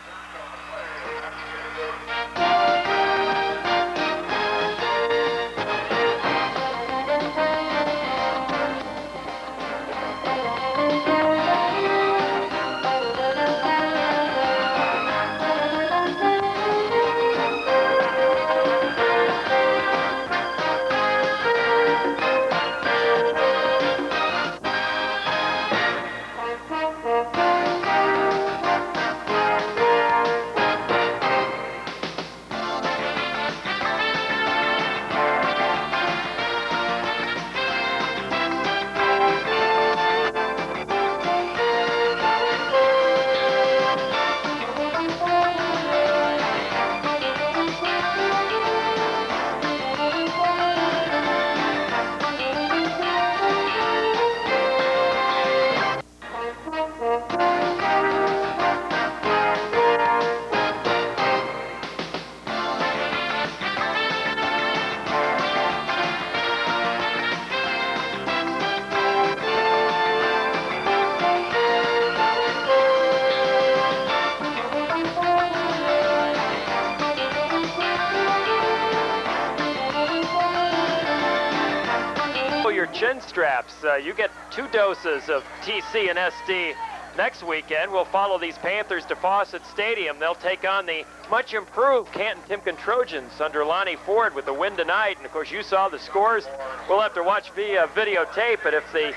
Chin straps. You get 2 doses of TC and SD next weekend. We'll follow these Panthers to Fawcett Stadium. They'll take on the much improved Canton Timken Trojans under Lonnie Ford with the win tonight. And of course you saw the scores. We'll have to watch via videotape, but if the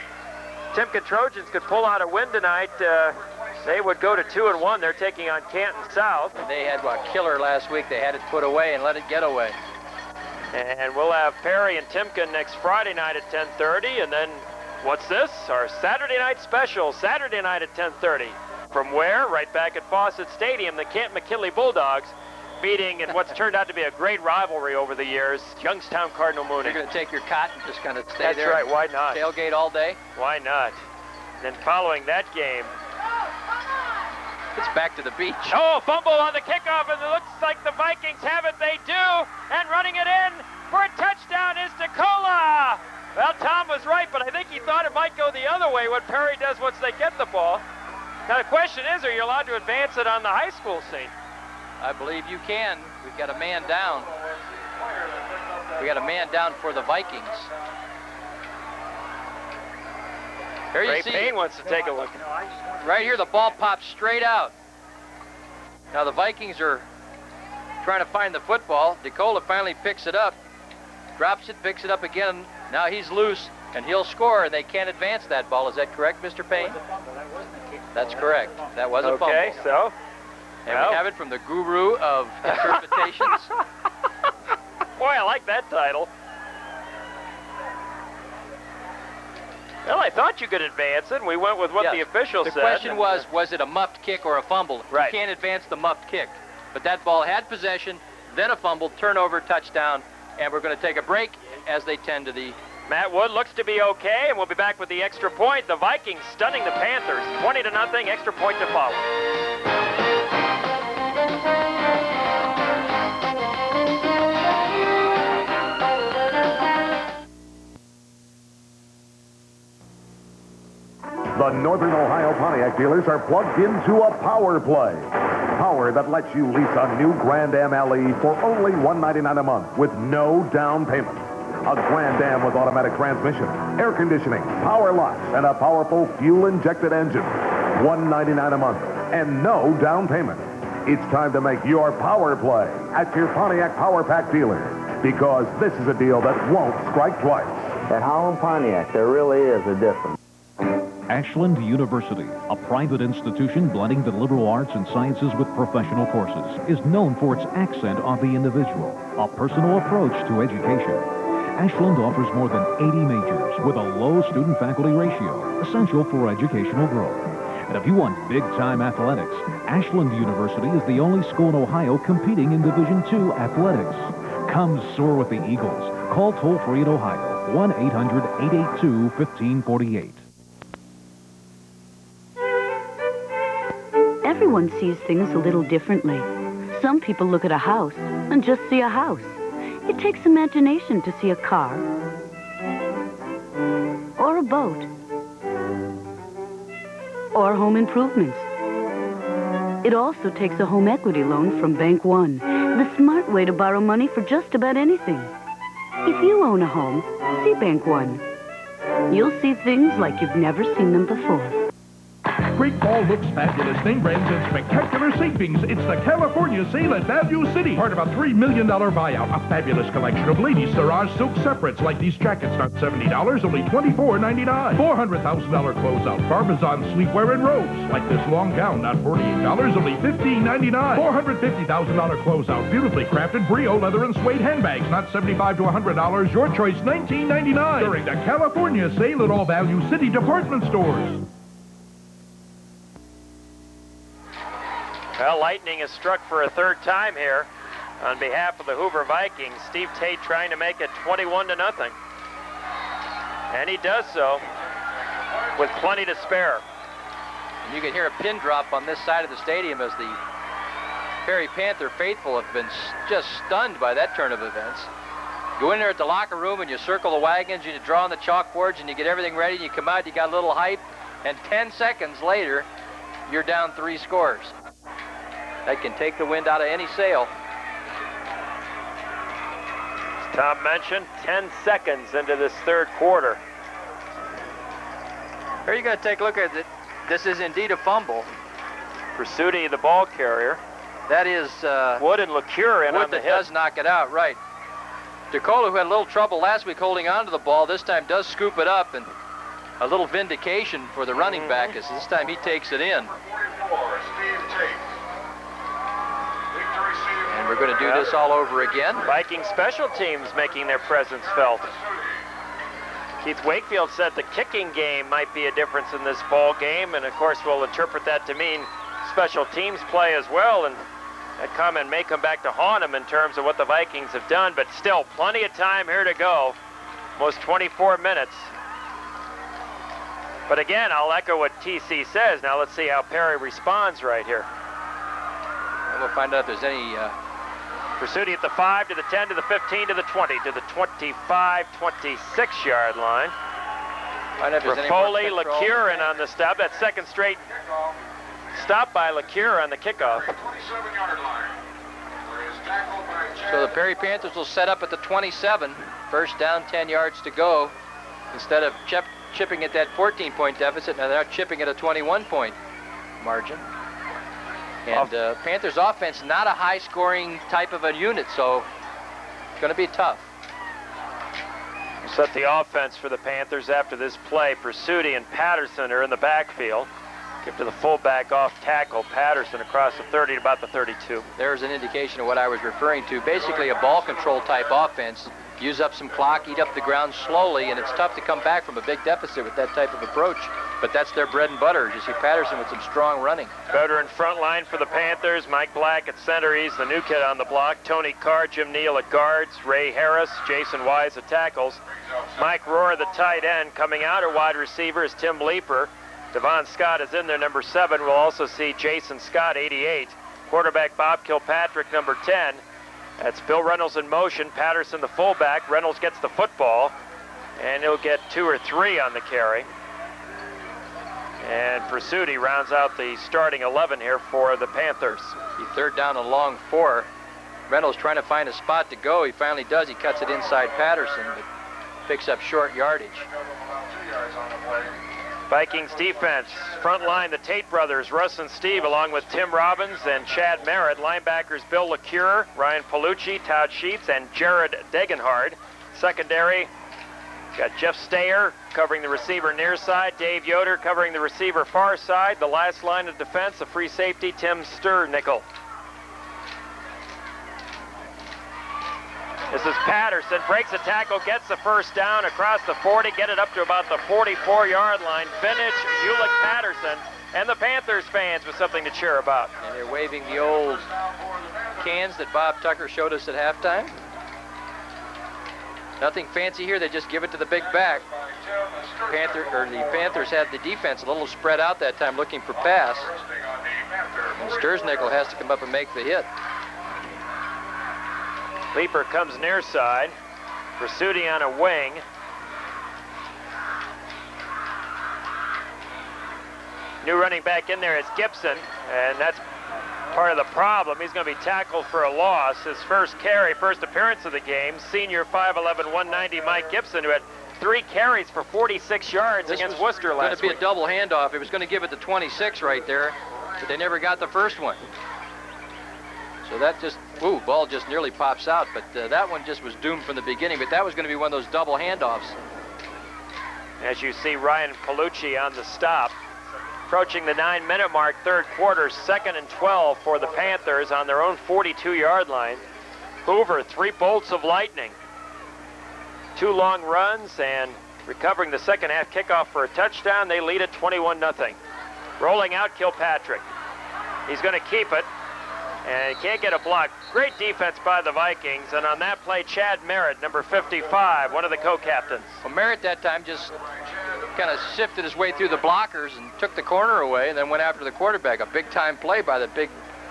Timken Trojans could pull out a win tonight, they would go to 2-1. They're taking on Canton South. And they had a killer last week. They had it put away and let it get away. And we'll have Perry and Timken next Friday night at 10:30. And then, what's this? Our Saturday night special, Saturday night at 10:30. From where? Right back at Fawcett Stadium, the Canton McKinley Bulldogs beating in what's turned out to be a great rivalry over the years, Youngstown Cardinal Mooney. You're going to take your cot and just kind of stay That's there. That's right, why not? Tailgate all day? Why not? Then following that game, it's back to the beach. Oh, fumble on the kickoff, and it looks like the Vikings have it. They do, and running it in for a touchdown is DeCola. Well, Tom was right, but I think he thought it might go the other way, what Perry does once they get the ball. Now, the question is, are you allowed to advance it on the high school scene? I believe you can. We've got a man down. We got a man down for the Vikings. Here you Ray see, Payne wants to take a look. right here, the ball pops straight out. Now the Vikings are trying to find the football. DeCola finally picks it up, drops it, picks it up again. Now he's loose, and he'll score, and they can't advance that ball. Is that correct, Mr. Payne? That's correct. That was a fumble. Okay, so? And we have it from the guru of interpretations. Boy, I like that title. Well, I thought you could advance it, and we went with what the official said. The question was it a muffed kick or a fumble? Right. You can't advance the muffed kick. But that ball had possession, then a fumble, turnover, touchdown, and we're going to take a break as they tend to the... Matt Wood looks to be okay, and we'll be back with the extra point. The Vikings stunning the Panthers, 20-0, extra point to follow. The Northern Ohio Pontiac dealers are plugged into a power play. Power that lets you lease a new Grand Am LE for only $199 a month with no down payment. A Grand Am with automatic transmission, air conditioning, power locks, and a powerful fuel-injected engine. $199 a month and no down payment. It's time to make your power play at your Pontiac Power Pack dealer, because this is a deal that won't strike twice. At Holland Pontiac, there really is a difference. Ashland University, a private institution blending the liberal arts and sciences with professional courses, is known for its accent on the individual, a personal approach to education. Ashland offers more than 80 majors with a low student-faculty ratio, essential for educational growth. And if you want big-time athletics, Ashland University is the only school in Ohio competing in Division II athletics. Come soar with the Eagles. Call toll-free in Ohio, 1-800-882-1548. Everyone sees things a little differently. Some people look at a house and just see a house. It takes imagination to see a car, or a boat, or home improvements. It also takes a home equity loan from Bank One, the smart way to borrow money for just about anything. If you own a home, see Bank One. You'll see things like you've never seen them before. Great fall looks fabulous, name brands, and spectacular savings. It's the California sale at Value City. Part of a $3 million buyout. A fabulous collection of ladies' Siraj silk separates like these jackets. Not $70, only $24.99. $400,000 closeout. Barbizon sleepwear and robes. Like this long gown, not $48, only $15.99. $450,000 closeout. Beautifully crafted Brio leather and suede handbags. Not $75 to $100. Your choice, $19.99. During the California sale at all Value City department stores. Well, lightning is struck for a third time here on behalf of the Hoover Vikings. Steve Tate trying to make it 21-0. And he does so with plenty to spare. And you can hear a pin drop on this side of the stadium as the Perry Panther faithful have been just stunned by that turn of events. Go in there at the locker room and you circle the wagons, you draw on the chalkboards, and you get everything ready, and you come out, you got a little hype, and 10 seconds later, you're down 3 scores. That can take the wind out of any sail. As Tom mentioned, 10 seconds into this third quarter. Here you're going to take a look at it. This is indeed a fumble. Pursuti, the ball carrier. That is Wood and LeCure in Wood on the that hit. does knock it out, right. DeCola, who had a little trouble last week holding on to the ball, this time does scoop it up, and a little vindication for the running back as this time he takes it in. 44, Steve Tate. And we're going to do this all over again. Viking special teams making their presence felt. Keith Wakefield said the kicking game might be a difference in this ball game, and of course we'll interpret that to mean special teams play as well, and that comment may come back to haunt him in terms of what the Vikings have done, but still plenty of time here to go. Almost 24 minutes. But again, I'll echo what TC says. Now let's see how Perry responds right here. We'll find out if there's any... Pursuti at the 5, to the 10, to the 15, to the 20, to the 25, 26-yard line. Foley, LeCurin on the stop. That second straight stop by LeCurin on the kickoff. So the Perry Panthers will set up at the 27. First down, 10 yards to go. Instead of chipping at that 14-point deficit, now they're chipping at a 21-point margin. And Panthers offense, not a high-scoring type of a unit, so it's going to be tough. Set the offense for the Panthers after this play. Pursuti and Patterson are in the backfield. Give to the fullback off tackle. Patterson across the 30 to about the 32. There's an indication of what I was referring to. Basically a ball control type offense. Use up some clock, eat up the ground slowly, and it's tough to come back from a big deficit with that type of approach. But that's their bread and butter. You see Patterson with some strong running. Veteran front line for the Panthers. Mike Black at center. He's the new kid on the block. Tony Carr, Jim Neal at guards. Ray Harris, Jason Wise at tackles. Mike Rohr, the tight end. Coming out at wide receiver is Tim Leeper. Devon Scott is in there, number 7. We'll also see Jason Scott, 88. Quarterback Bob Kilpatrick, number 10. That's Bill Reynolds in motion. Patterson, the fullback. Reynolds gets the football, and he'll get 2 or 3 on the carry. And Pursuti rounds out the starting 11 here for the Panthers. He third down and long 4. Reynolds trying to find a spot to go. He finally does. He cuts it inside Patterson, but picks up short yardage. Vikings defense, front line, the Tate brothers, Russ and Steve, along with Tim Robbins and Chad Merritt. Linebackers, Bill LeCure, Ryan Palucci, Todd Sheets, and Jared Degenhard. Secondary, got Jeff Stayer covering the receiver near side, Dave Yoder covering the receiver far side. The last line of defense, a free safety, Tim Sturnickel. This is Patterson, breaks a tackle, gets the first down across the 40, get it up to about the 44-yard line. Finish, Ulick Patterson, and the Panthers fans with something to cheer about. And they're waving the old cans that Bob Tucker showed us at halftime. Nothing fancy here, they just give it to the big back. The Panthers had the defense a little spread out that time looking for pass. And Sturznickel has to come up and make the hit. Leeper comes near side. Pursuti on a wing. New running back in there is Gibson, and that's part of the problem. He's going to be tackled for a loss. His first carry, first appearance of the game, senior 5'11", 190 Mike Gibson, who had 3 carries for 46 yards against Worcester last week. This was going to be a double handoff. He was going to give it to 26 right there, but they never got the first one. So that just, ball just nearly pops out, but that one just was doomed from the beginning, but that was going to be one of those double handoffs. As you see Ryan Palucci on the stop. Approaching the 9-minute mark, third quarter, 2nd and 12 for the Panthers on their own 42-yard line. Hoover, 3 bolts of lightning. 2 long runs, and recovering the second half kickoff for a touchdown. They lead at 21-0. Rolling out Kilpatrick. He's going to keep it. And can't get a block. Great defense by the Vikings. And on that play, Chad Merritt, number 55, one of the co-captains. Well, Merritt that time just kind of sifted his way through the blockers and took the corner away and then went after the quarterback. A big-time play by the big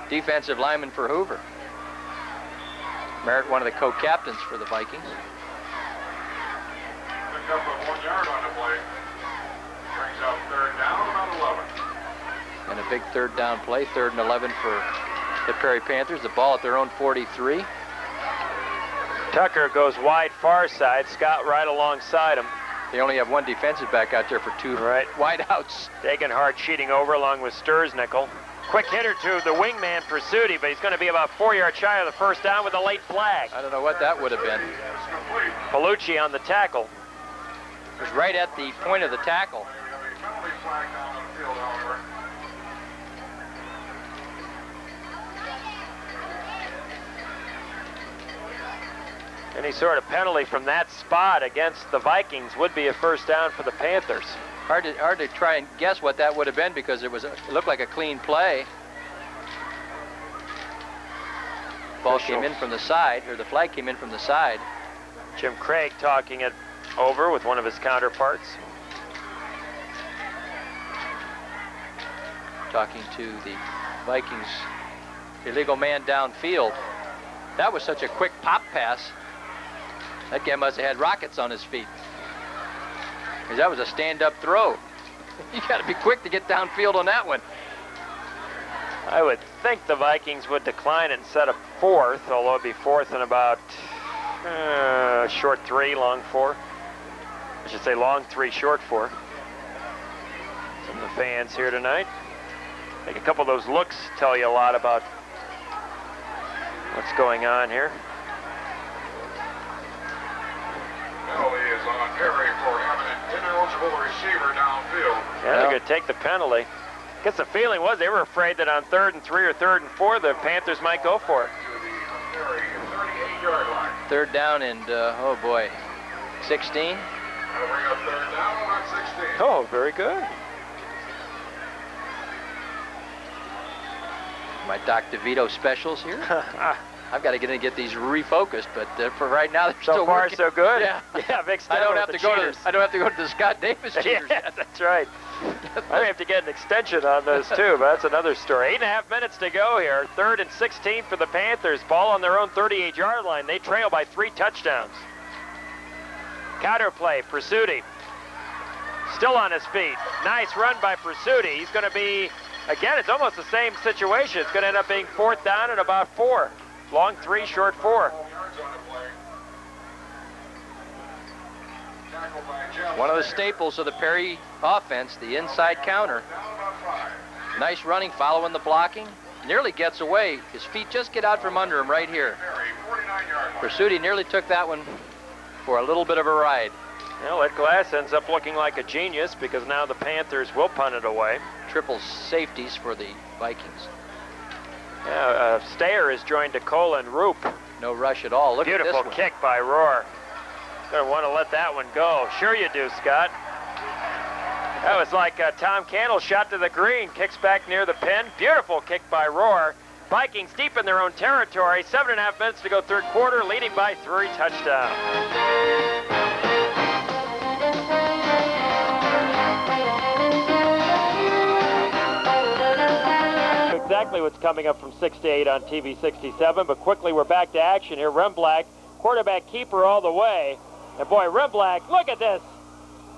defensive lineman for Hoover. Merritt, one of the co-captains for the Vikings. Picked up with 1 yard on the play. Brings up third down, about 11. And a big third down play, 3rd and 11 for the Prairie Panthers. The ball at their own 43. Tucker goes wide far side. Scott right alongside him. They only have 1 defensive back out there for 2 wide outs. Degenhard cheating over along with Sturznickel. Quick hitter to the wingman Pursuti, but he's going to be about 4 yards shy of the first down with a late flag. I don't know what that would have been. Palucci on the tackle. It was right at the point of the tackle. Any sort of penalty from that spot against the Vikings would be a first down for the Panthers. Hard to try and guess what that would have been because it looked like a clean play. Ball came in from the side, or the flag came in from the side. Jim Craig talking it over with one of his counterparts. Talking to the Vikings illegal man downfield. That was such a quick pop pass. That guy must have had rockets on his feet. Because that was a stand-up throw. You got to be quick to get downfield on that one. I would think the Vikings would decline it and set a fourth, although it'd be fourth and about short 3, long 4. I should say long 3, short 4. Some of the fans here tonight. I think a couple of those looks tell you a lot about what's going on here. Penalty is on Perry for having an ineligible receiver downfield. Yeah, they're going to take the penalty. I guess the feeling was they were afraid that on 3rd and 3 or 3rd and 4, the Panthers might go for it. To the Perry 38-yard line. 3rd down and, oh boy, 16. That'll bring up 3rd down on 16. Oh, very good. My Doc DeVito specials here. I've got to get in and get these refocused, but for right now, they're still So far, working. so good. Yeah, yeah. Vic I don't have with to the go cheaters. to. I don't have to go to the Scott Davis cheaters Yeah, yet. that's right. I may have to get an extension on those too, but that's another story. 8.5 minutes to go here. 3rd and 16 for the Panthers. Ball on their own 38-yard line. They trail by 3 touchdowns. Counter play, Pursuti. Still on his feet. Nice run by Pursuti. He's going to be, again, it's almost the same situation. It's going to end up being 4th down and about 4. Long 3, short 4. One of the staples of the Perry offense, the inside counter. Nice running, following the blocking. Nearly gets away. His feet just get out from under him right here. Pursuti nearly took that one for a little bit of a ride. Well, that glass ends up looking like a genius because now the Panthers will punt it away. Triple safeties for the Vikings. Yeah, Stayer is joined to Cole and Roop. No rush at all. Look Beautiful at this one. kick by Rohr. Gonna want to let that one go. Sure you do, Scott. That was like Tom Cantle shot to the green, kicks back near the pin. Beautiful kick by Rohr. Vikings deep in their own territory. 7.5 minutes to go, 3rd quarter, leading by 3 touchdowns. Exactly what's coming up from 6 to 8 on TV 67, but quickly we're back to action here. Remblack, quarterback keeper all the way. And boy, Remblack, look at this.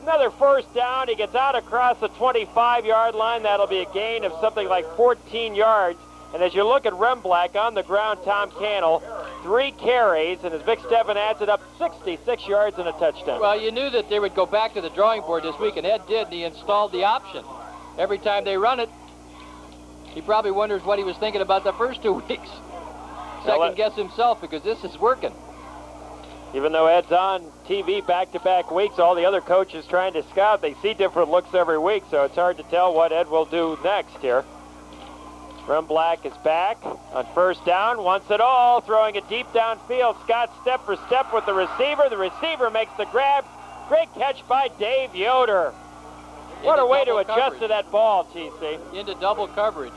Another 1st down. He gets out across the 25-yard line. That'll be a gain of something like 14 yards. And as you look at Remblack on the ground, Tom Cantle, 3 carries, and as Vic Steffen adds it up, 66 yards and a touchdown. Well, you knew that they would go back to the drawing board this week, and Ed did, and he installed the option. Every time they run it, he probably wonders what he was thinking about the first 2 weeks. Second guess himself, because this is working. Even though Ed's on TV back-to-back weeks, all the other coaches trying to scout, they see different looks every week, so it's hard to tell what Ed will do next here. Remblack is back on 1st down, wants it all, throwing it deep downfield. Scott step for step with the receiver. The receiver makes the grab. Great catch by Dave Yoder. What a way to adjust to that ball, TC. Into double coverage.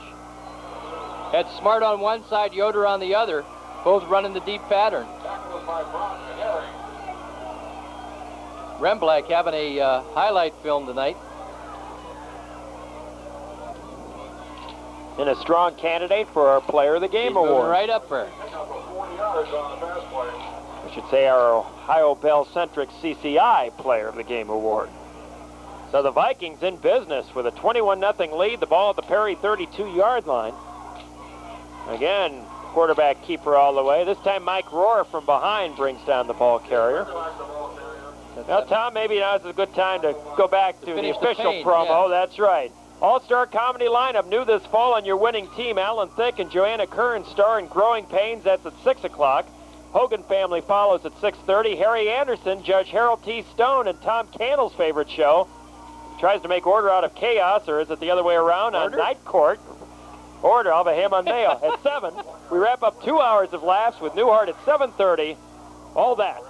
Had Smart on one side, Yoder on the other, both running the deep pattern. Remblack having a highlight film tonight. And a strong candidate for our Player of the Game award. Right up there. I should say our Ohio Bell-centric CCI Player of the Game award. So the Vikings in business with a 21-0 lead. The ball at the Perry 32-yard line. Again, quarterback keeper all the way. This time Mike Rohr from behind brings down the ball carrier. Now, Tom, maybe now's a good time to go back to the official promo. Yeah. That's right. All-star comedy lineup new this fall on your winning team. Alan Thicke and Joanna Kern star in Growing Pains. That's at 6 o'clock. Hogan Family follows at 6:30. Harry Anderson, Judge Harold T. Stone, and Tom Cantle's favorite show. Tries to make order out of chaos, or is it the other way around? On Night Court. Order, I'll have a ham on mayo. At 7, we wrap up 2 hours of laughs with Newhart at 7:30. All that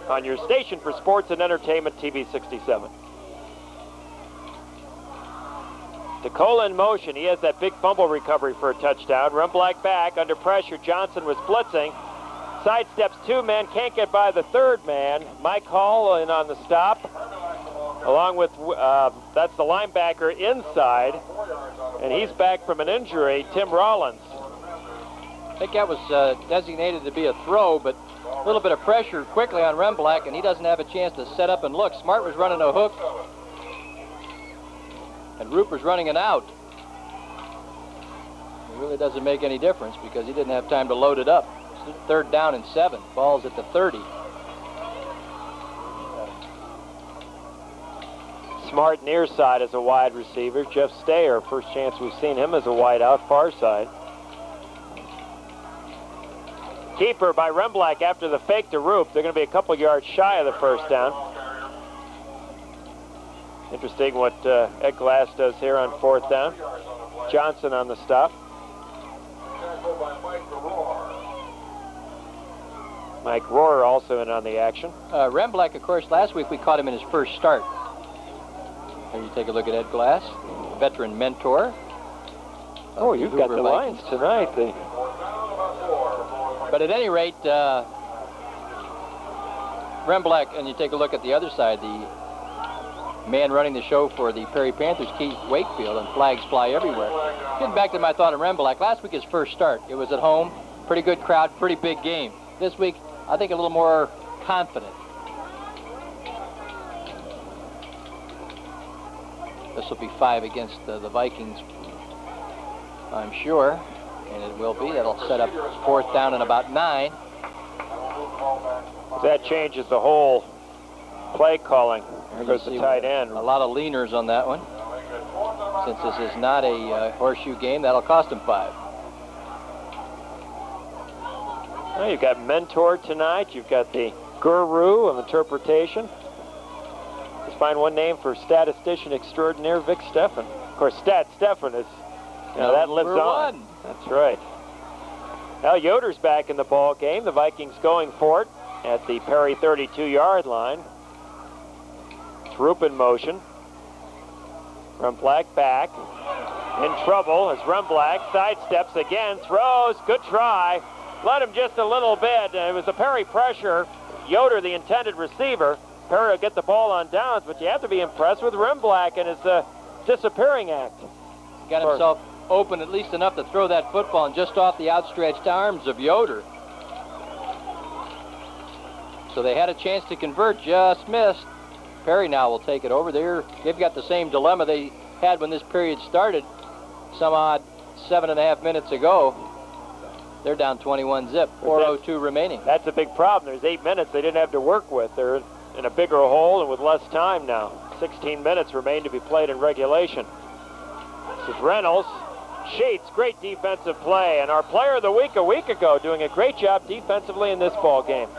on your station for sports and entertainment, TV 67. DeCola in motion. He has that big fumble recovery for a touchdown. Remblack back, under pressure. Johnson was blitzing. Sidesteps 2 men, can't get by the 3rd man. Mike Hall in on the stop. Along with, that's the linebacker inside. And he's back from an injury, Tim Rollins. I think that was designated to be a throw, but a little bit of pressure quickly on Remblack, and he doesn't have a chance to set up and look. Smart was running a hook, and Ruper's running an out. It really doesn't make any difference because he didn't have time to load it up. Third down and 7. Ball's at the 30. Smart near side as a wide receiver. Jeff Stayer, first chance we've seen him as a wide out far side. Keeper by Remblack after the fake to Roop. They're going to be a couple yards shy of the first down. Interesting what Ed Glass does here on 4th down. Johnson on the stop. Mike Rohrer also in on the action. Remblack, of course, last week we caught him in his first start. Here you take a look at Ed Glass, veteran mentor. Oh, you've got the lines tonight. But at any rate, Remblack, and you take a look at the other side, the man running the show for the Perry Panthers, Keith Wakefield, and flags fly everywhere. Getting back to my thought on Remblack, last week his first start. It was at home, pretty good crowd, pretty big game. This week, I think a little more confident. This will be 5 against the Vikings, I'm sure, and it will be. That'll set up 4th down and about 9. That changes the whole play calling. There goes the tight end. A lot of leaners on that one. Since this is not a horseshoe game, that'll cost him 5. Well, you've got mentor tonight. You've got the guru of interpretation. Let's find one name for statistician extraordinaire, Vic Steffen. Of course, Stat Steffen is, that lives on. That's right. Now Yoder's back in the ball game. The Vikings going for it at the Perry 32-yard line. Roop in motion. Remblack back. In trouble as Remblack sidesteps again, throws, good try. Let him just a little bit. It was a Perry pressure. Yoder, the intended receiver. Perry will get the ball on downs, but you have to be impressed with Remblack and his disappearing act. Got himself open at least enough to throw that football and just off the outstretched arms of Yoder. So they had a chance to convert, just missed. Perry now will take it over there. They've got the same dilemma they had when this period started some odd 7.5 minutes ago. They're down 21 zip, 4:02 remaining. That's a big problem. There's 8 minutes they didn't have to work with. They're in a bigger hole and with less time now. 16 minutes remain to be played in regulation. This is Reynolds. Sheets, great defensive play. And our player of the week a week ago doing a great job defensively in this ball game.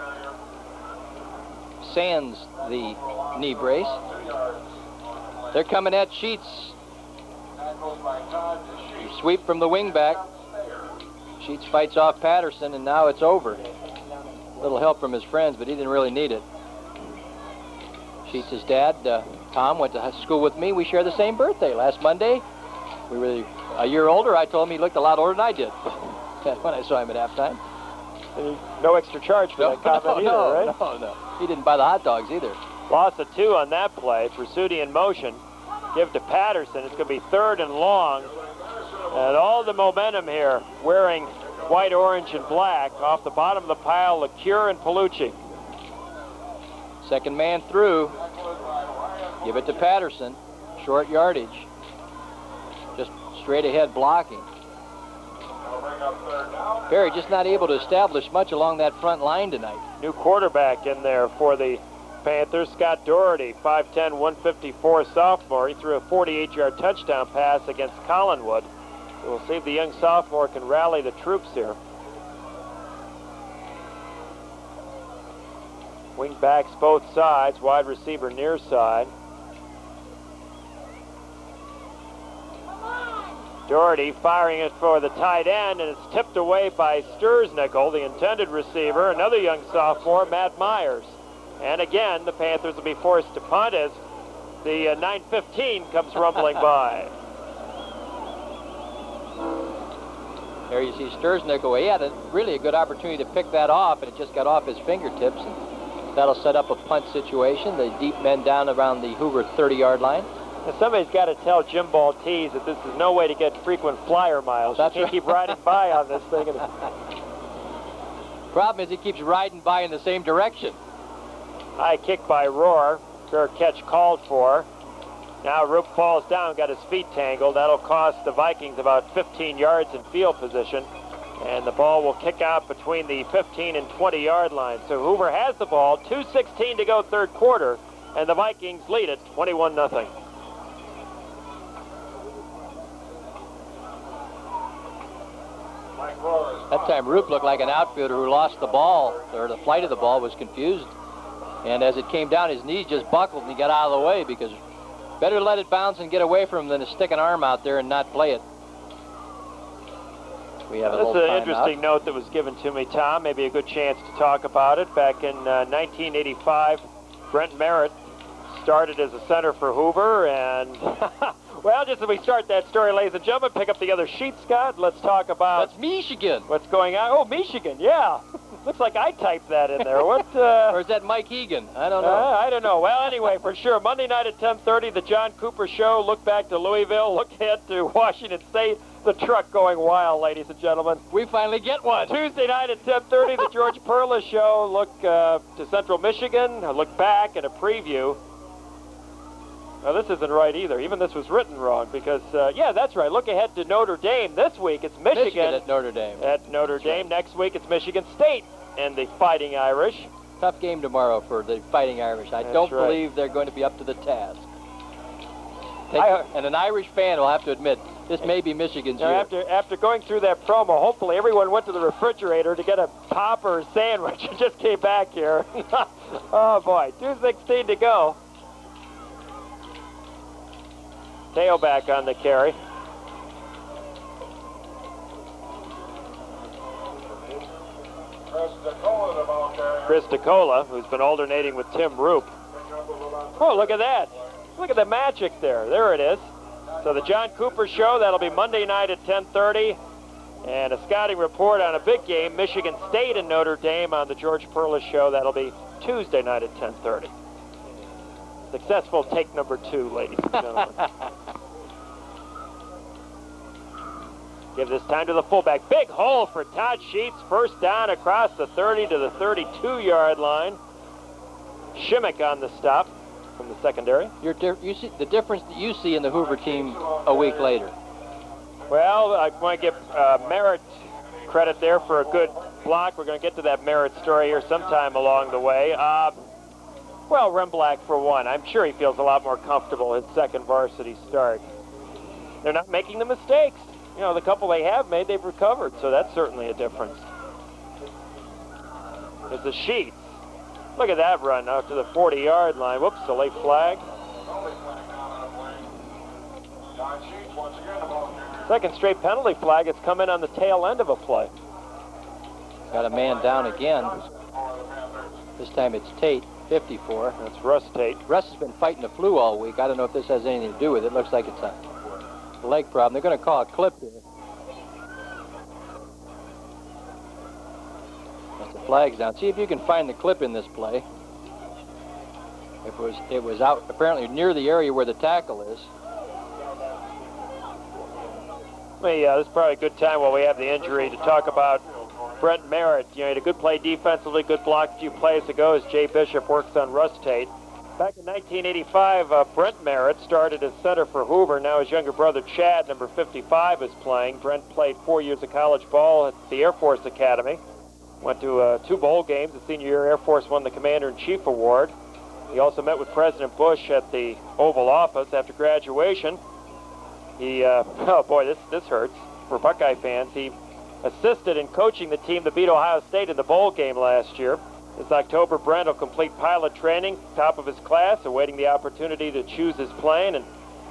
Sands the knee brace. They're coming at Sheets. Sweep from the wing back. Sheets fights off Patterson, and now it's over. A little help from his friends, but he didn't really need it. Sheets' dad, Tom, went to school with me. We share the same birthday. Last Monday, we were a year older. I told him he looked a lot older than I did when I saw him at halftime. No extra charge for that comment either, right? No. He didn't buy the hot dogs either. Loss of 2 on that play. Pursuti in motion. Give to Patterson. It's going to be 3rd and long. And all the momentum here, wearing white, orange, and black. Off the bottom of the pile, LeCure and Palucci. Second man through. Give it to Patterson. Short yardage. Just straight ahead blocking. Perry just not able to establish much along that front line tonight. New quarterback in there for the Panthers, Scott Doherty, 5'10", 154 sophomore. He threw a 48-yard touchdown pass against Collinwood. So we'll see if the young sophomore can rally the troops here. Wing backs both sides, wide receiver near side. Doherty firing it for the tight end, and it's tipped away by Sturznickel, the intended receiver. Another young sophomore, Matt Myers. And again, the Panthers will be forced to punt as the 9:15 comes rumbling by. There you see Sturznickel. He had really a good opportunity to pick that off, and it just got off his fingertips. And that'll set up a punt situation. The deep men down around the Hoover 30-yard line. Somebody's got to tell Jim Baltese that this is no way to get frequent flyer miles. That's you can't keep riding by on this thing. Problem is he keeps riding by in the same direction. High kick by Rohr. Fair catch called for. Now Roop falls down, got his feet tangled. That'll cost the Vikings about 15 yards in field position. And the ball will kick out between the 15 and 20-yard line. So Hoover has the ball, 2:16 to go third quarter, and the Vikings lead it 21-0. That time Roop looked like an outfielder who lost the ball, or the flight of the ball was confused. And as it came down, his knees just buckled and he got out of the way, because better let it bounce and get away from him than to stick an arm out there and not play it. We have This is an interesting note that was given to me, Tom. Maybe a good chance to talk about it. Back in 1985, Brent Merritt started as a center for Hoover, and well, just as we start that story, ladies and gentlemen, pick up the other sheet, Scott. Let's talk about... That's Michigan. What's going on? Oh, Michigan, yeah. Looks like I typed that in there. What? Or is that Mike Egan? I don't know. I don't know. Well, anyway, for sure, Monday night at 10:30, the John Cooper Show. Look back to Louisville. Look ahead to Washington State. The truck going wild, ladies and gentlemen. We finally get one. Tuesday night at 10:30, the George Perla Show. Look to Central Michigan. A look back and a preview. Now, this isn't right either. Even this was written wrong because, yeah, that's right. Look ahead to Notre Dame. This week, it's Michigan at Notre Dame. At Notre Dame. Right. Next week, it's Michigan State and the Fighting Irish. Tough game tomorrow for the Fighting Irish. I don't believe they're going to be up to the task. And an Irish fan will have to admit, this may be Michigan's year. After going through that promo, hopefully everyone went to the refrigerator to get a pop or a sandwich and just came back here. Oh, boy. 2:16 to go. Teo back on the carry. Chris DeCola, who's been alternating with Tim Roop. Oh, look at that. Look at the magic there. There it is. So the John Cooper Show, that'll be Monday night at 10:30. And a scouting report on a big game, Michigan State and Notre Dame on the George Perla Show. That'll be Tuesday night at 10:30. Successful take number 2, ladies and gentlemen. Give this time to the fullback. Big hole for Todd Sheets. First down across the 30 to the 32-yard line. Shimmick on the stop from the secondary. You see the difference that you see in the Hoover team a week later. Well, I want to give Merritt credit there for a good block. We're going to get to that Merritt story here sometime along the way. Well, Remblack for one. I'm sure he feels a lot more comfortable his second varsity start. They're not making the mistakes. You know, the couple they have made, they've recovered, so that's certainly a difference. There's the Sheets. Look at that run out to the 40-yard line. Whoops, a late flag. Second straight penalty flag has come in on the tail end of a play. Got a man down again. This time it's Tate, 54. That's Russ Tate. Russ has been fighting the flu all week. I don't know if this has anything to do with it. It looks like it's a leg problem. They're going to call a clip here. That's the flag's down. See if you can find the clip in this play. It was out apparently near the area where the tackle is. This is probably a good time while we have the injury to talk about Brent Merritt. You know, he had a good play defensively, good block a few plays ago as Jay Bishop works on Russ Tate. Back in 1985, Brent Merritt started as center for Hoover. Now his younger brother, Chad, number 55, is playing. Brent played 4 years of college ball at the Air Force Academy. Went to 2 bowl games. The senior year, Air Force won the Commander-in-Chief Award. He also met with President Bush at the Oval Office after graduation. He, oh boy, this hurts for Buckeye fans. He assisted in coaching the team that beat Ohio State in the bowl game last year. This October, Brent will complete pilot training, top of his class, awaiting the opportunity to choose his plane. And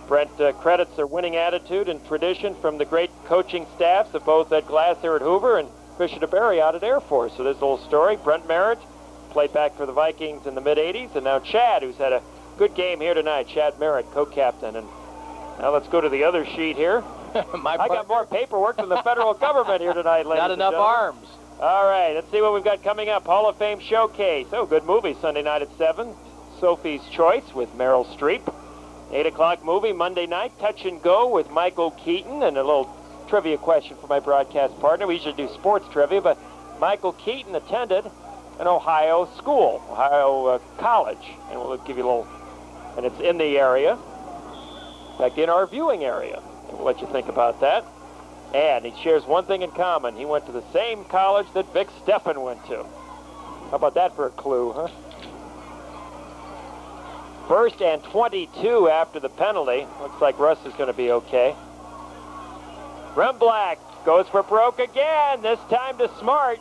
Brent credits their winning attitude and tradition from the great coaching staffs of both Ed Glass here at Hoover and Fisher DeBerry out at Air Force. So this little story, Brent Merritt played back for the Vikings in the mid-'80s, and now Chad, who's had a good game here tonight. Chad Merritt, co-captain. And now let's go to the other sheet here. I got more paperwork than the federal government here tonight, ladies Not and enough gentlemen. arms. All right, let's see what we've got coming up. Hall of Fame Showcase. Oh, good movie, Sunday night at 7. Sophie's Choice with Meryl Streep. 8 o'clock movie Monday night, Touch and Go with Michael Keaton, and a little trivia question for my broadcast partner. We usually do sports trivia, but Michael Keaton attended an Ohio school, Ohio college, and we'll give you a little, and it's in the area, in fact, in our viewing area. And we'll let you think about that. And he shares one thing in common. He went to the same college that Vic Steffen went to. How about that for a clue, huh? 1st and 22 after the penalty. Looks like Russ is going to be okay. Remblack goes for broke again, this time to Smart.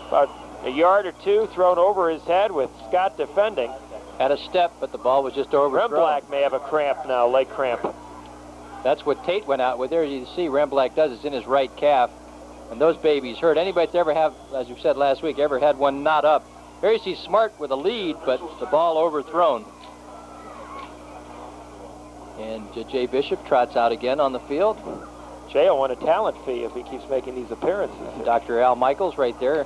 About a yard or two thrown over his head with Scott defending. Had a step, but the ball was just overthrown. Remblack may have a cramp now, leg cramp. That's what Tate went out with there. You see Remblack does, it's in his right calf. And those babies hurt. Anybody that's ever have, as you said last week, ever had one not up. There you see Smart with a lead, but the ball overthrown. And Jay Bishop trots out again on the field. Jay will want a talent fee if he keeps making these appearances. Dr. Al Michaels right there.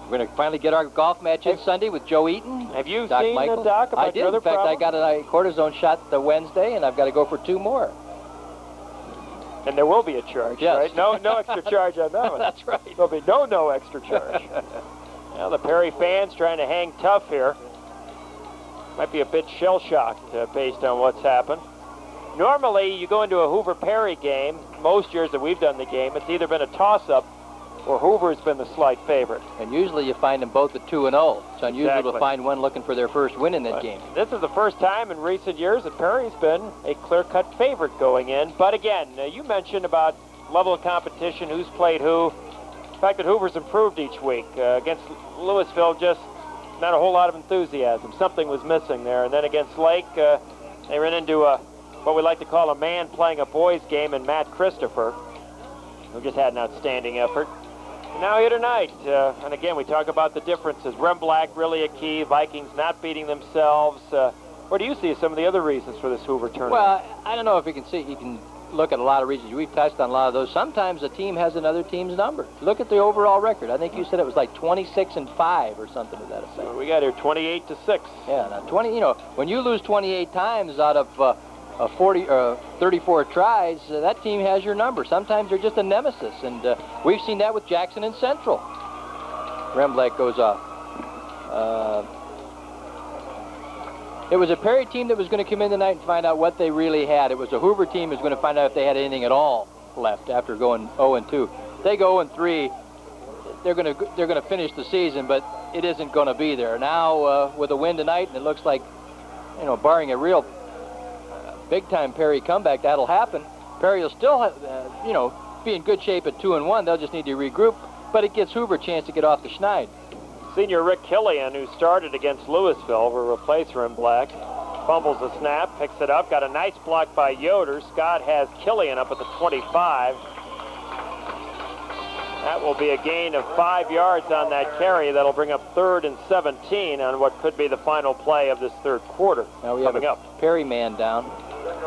We're going to finally get our golf match in Sunday with Joe Eaton. Have you Doc seen Michaels. the doc about I did. your other In fact, problem? I got a cortisone shot the Wednesday, and I've got to go for 2 more. And there will be a charge, yes. right? No extra charge on that one. That's right. There'll be no extra charge. Well, the Perry fans trying to hang tough here. Might be a bit shell-shocked based on what's happened. Normally, you go into a Hoover-Perry game, most years that we've done the game, it's either been a toss-up or Hoover's been the slight favorite. And usually you find them both at 2-0. It's unusual Exactly. to find one looking for their first win in that game. This is the first time in recent years that Perry's been a clear-cut favorite going in. But again, you mentioned about level of competition, who's played who. The fact that Hoover's improved each week. Against Louisville, just not a whole lot of enthusiasm. Something was missing there. And then against Lake, they ran into what we like to call a man playing a boys game in Matt Christopher, who just had an outstanding effort. And now here tonight, and again, we talk about the differences. Remblack really a key, Vikings not beating themselves. Where do you see some of the other reasons for this Hoover tournament? Well, I don't know if you can look at a lot of reasons. We've touched on a lot of those. Sometimes a team has another team's number. Look at the overall record. I think you said it was like 26-5 or something to that effect. We got here 28-6. Yeah, now 20. You know, when you lose 28 times out of 34 tries, that team has your number. Sometimes they're just a nemesis, and we've seen that with Jackson and Central. Remblack goes off. It was a Perry team that was going to come in tonight and find out what they really had. It was a Hoover team that was going to find out if they had anything at all left after going 0-2. They go 0-3. They're going to finish the season, but it isn't going to be there now with a win tonight, and it looks like, you know, barring a real big-time Perry comeback, that'll happen. Perry will still, you know, be in good shape at 2-1. They'll just need to regroup, but it gives Hoover a chance to get off the schneid. Senior Rick Killian, who started against Louisville, will replace Remblack. Fumbles the snap, picks it up, got a nice block by Yoder. Scott has Killian up at the 25. That will be a gain of 5 yards on that carry. That'll bring up 3rd and 17 on what could be the final play of this third quarter. Now we have a Perry man down. 5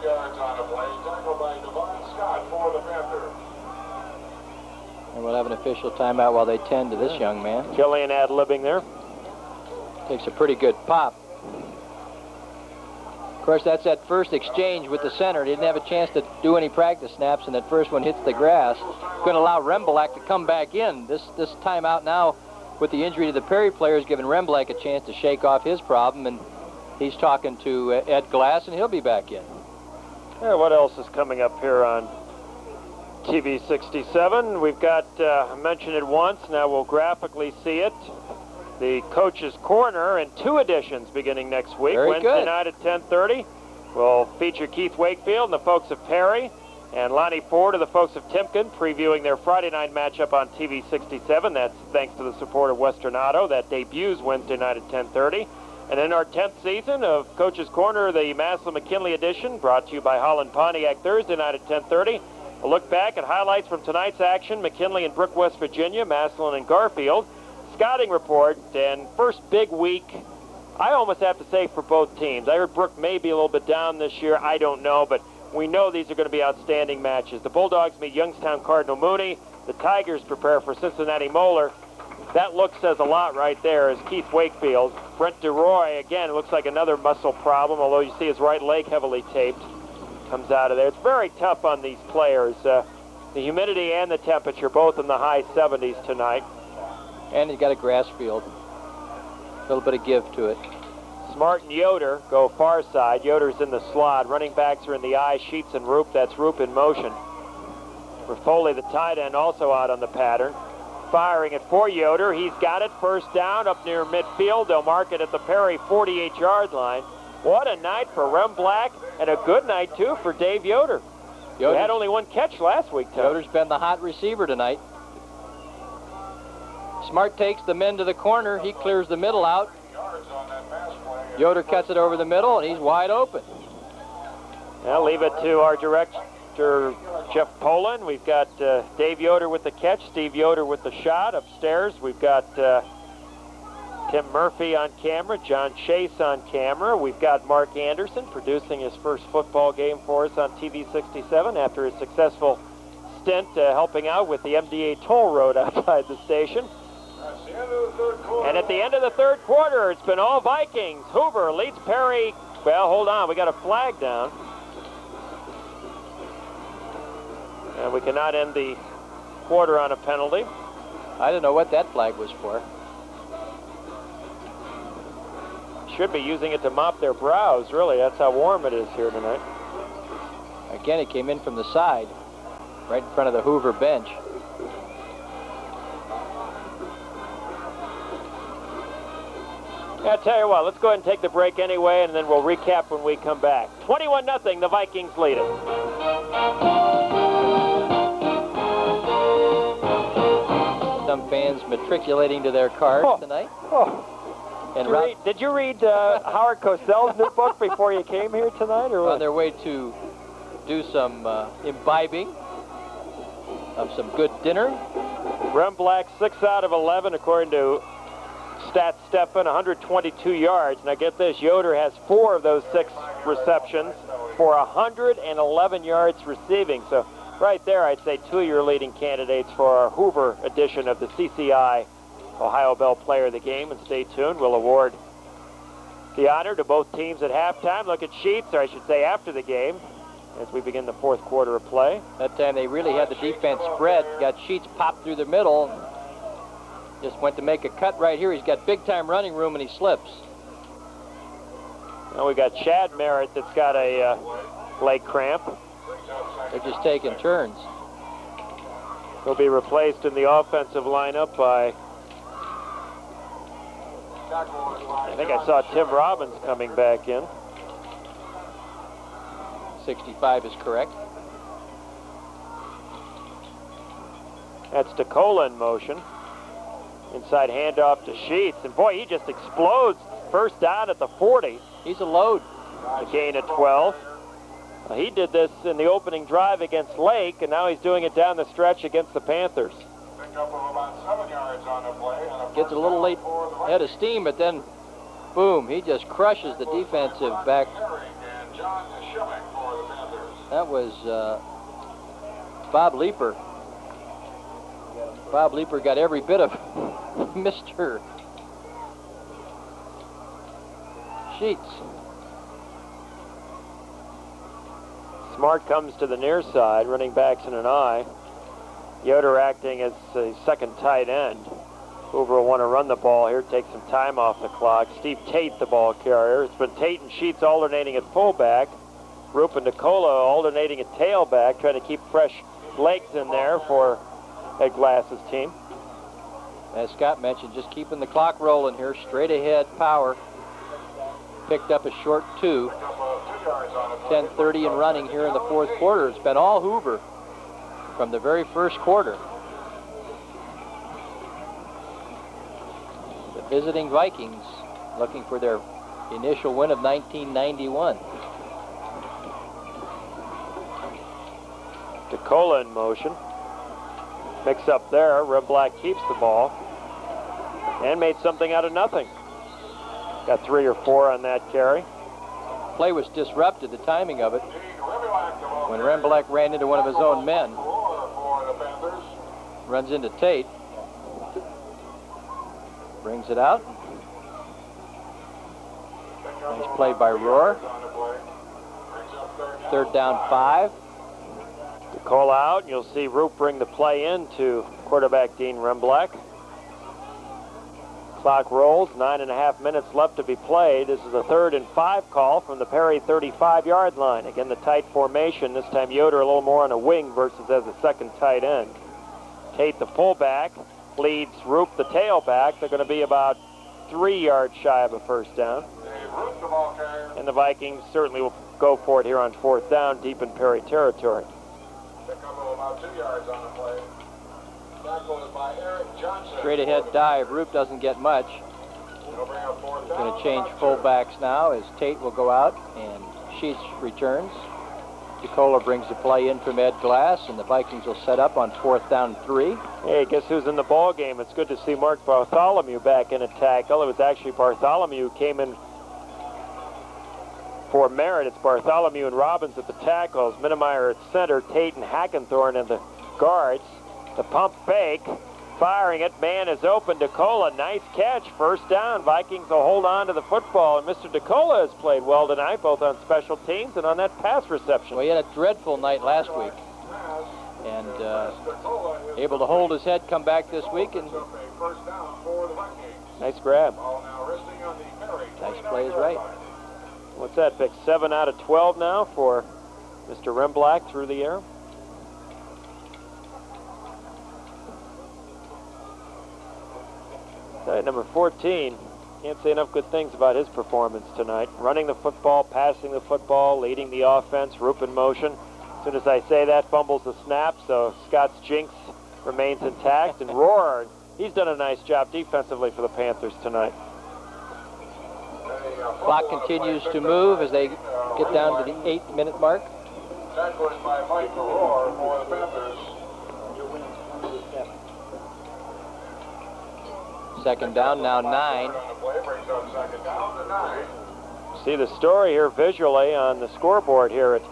yards on the play, tackled by Devon Scott for the Panthers. And we'll have an official timeout while they tend to this young man. Killian ad-libbing there. Takes a pretty good pop. Of course, that's that first exchange with the center. He didn't have a chance to do any practice snaps, and that first one hits the grass. Going to allow Remblack to come back in. This timeout now, with the injury to the Perry players, giving Remblack a chance to shake off his problem, and he's talking to Ed Glass, and he'll be back in. Yeah, what else is coming up here on TV 67? We've got, I mentioned it once, now we'll graphically see it. The Coach's Corner in 2 editions beginning next week. Very Wednesday good. night at 10:30. We'll feature Keith Wakefield and the folks of Perry, and Lonnie Ford and the folks of Timken previewing their Friday night matchup on TV 67. That's thanks to the support of Western Auto. That debuts Wednesday night at 10:30. And in our 10th season of Coach's Corner, the Massillon-McKinley edition, brought to you by Holland Pontiac, Thursday night at 10:30. A look back at highlights from tonight's action, McKinley and Brook, West Virginia, Massillon and Garfield. Scouting report, and first big week, I almost have to say, for both teams. I heard Brook may be a little bit down this year. I don't know, but we know these are going to be outstanding matches. The Bulldogs meet Youngstown Cardinal Mooney. The Tigers prepare for Cincinnati Moeller. That look says a lot right there is Keith Wakefield. Brent DeRoy, again, looks like another muscle problem, although you see his right leg heavily taped. Comes out of there. It's very tough on these players. The humidity and the temperature both in the high 70s tonight. And he's got a grass field. A little bit of give to it. Smart and Yoder go far side. Yoder's in the slot. Running backs are in the I. Sheets and Roop. That's Roop in motion. Foley, the tight end, also out on the pattern. Firing it for Yoder. He's got it. First down up near midfield. They'll mark it at the Perry 48-yard line. What a night for Rem Black, and a good night, too, for Dave Yoder. He had only one catch last week, Tom. Yoder's been the hot receiver tonight. Smart takes the men to the corner. He clears the middle out. Yoder cuts it over the middle, and he's wide open. I'll leave it to our director, Jeff Poland. We've got Dave Yoder with the catch, Steve Yoder with the shot. Upstairs, we've got Tim Murphy on camera, John Chase on camera. We've got Mark Anderson producing his first football game for us on TV 67 after his successful stint helping out with the MDA toll road outside the station. And at the end of the third quarter, it's been all Vikings. Hoover leads Perry. Well, hold on, we got a flag down. And we cannot end the quarter on a penalty. I don't know what that flag was for. Should be using it to mop their brows, really. That's how warm it is here tonight. Again, it came in from the side, right in front of the Hoover bench. I'll tell you what, let's go ahead and take the break anyway, and then we'll recap when we come back. 21-0, the Vikings lead it. Some fans matriculating to their cars tonight. And did you read Howard Cosell's new book before you came here tonight, or what? On their way to do some imbibing of some good dinner. Rem Black, 6 out of 11, according to Stat Stefan, 122 yards. Now get this, Yoder has 4 of those 6 receptions for 111 yards receiving. So right there, I'd say 2 of your leading candidates for our Hoover edition of the CCI Ohio Bell Player of the Game. And stay tuned, we'll award the honor to both teams at halftime. Look at Sheets, or I should say after the game, as we begin the fourth quarter of play. That time they really had the defense spread. Got Sheets popped through the middle. Just went to make a cut right here. He's got big-time running room, and he slips. Now we got Chad Merritt that's got a leg cramp. They're just taking turns. He'll be replaced in the offensive lineup by, I think I saw Tim Robbins coming back in. 65 is correct. That's DeCola in motion. Inside handoff to Sheets, and boy, he just explodes. First down at the 40. He's a load. A gain of 12. He did this in the opening drive against Lake, and now he's doing it down the stretch against the Panthers. Gets a little late head of steam, but then, boom, he just crushes the defensive back. That was Bob Leeper. Bob Leeper got every bit of Mr. Sheets. Smart comes to the near side, running backs in an I. Yoder acting as a second tight end. Hoover will want to run the ball here, take some time off the clock. Steve Tate, the ball carrier. It's been Tate and Sheets alternating at fullback. Roop and Nicola alternating at tailback, trying to keep fresh legs in there for Ed Glass's team. As Scott mentioned, just keeping the clock rolling here, straight ahead power. Picked up a short 2. 10:30 and running here in the fourth quarter. It's been all Hoover from the very first quarter. The visiting Vikings looking for their initial win of 1991. DeCola in motion. Mix up there. Rem Black keeps the ball and made something out of nothing. Got 3 or 4 on that carry. Play was disrupted, the timing of it, when Rem Black ran into one of his own men. Runs into Tate. Brings it out. Nice play by Rohr. 3rd down 5. Call out, and you'll see Roop bring the play in to quarterback Dean Remblack. Clock rolls, 9.5 minutes left to be played. This is a 3rd and 5 call from the Perry 35-yard line. Again, the tight formation. This time Yoder a little more on a wing versus as a second tight end. Tate, the fullback, leads Roop, the tailback. They're going to be about 3 yards shy of a first down. And the Vikings certainly will go for it here on 4th down, deep in Perry territory. About 2 yards on the play. Tackle is by Eric Johnson. Straight ahead dive. Roop doesn't get much. Going to change fullbacks now as Tate will go out and Sheets returns. DeCola brings the play in from Ed Glass, and the Vikings will set up on 4th down 3. Hey, guess who's in the ball game? It's good to see Mark Bartholomew back in a tackle. It was actually Bartholomew who came in for Merritt. It's Bartholomew and Robbins at the tackles, Minnemeyer at center, Tate and Hackenthorne in the guards. The pump fake, firing it, man is open. DeCola, nice catch, 1st down. Vikings will hold on to the football, and Mr. DeCola has played well tonight, both on special teams and on that pass reception. Well, he had a dreadful night last week, and able to hold his head, come back this week, and nice grab. Nice play is right. What's that, Vic? 7 out of 12 now for Mr. Remblack through the air. Number 14, can't say enough good things about his performance tonight. Running the football, passing the football, leading the offense, Roop in motion. As soon as I say that, fumbles the snap, so Scott's jinx remains intact. And Rohr, he's done a nice job defensively for the Panthers tonight. Clock continues to move as they get down to the 8-minute mark. Tackle is by Mike Rohr for the Panthers. 2nd down, now 9. See the story here visually on the scoreboard here at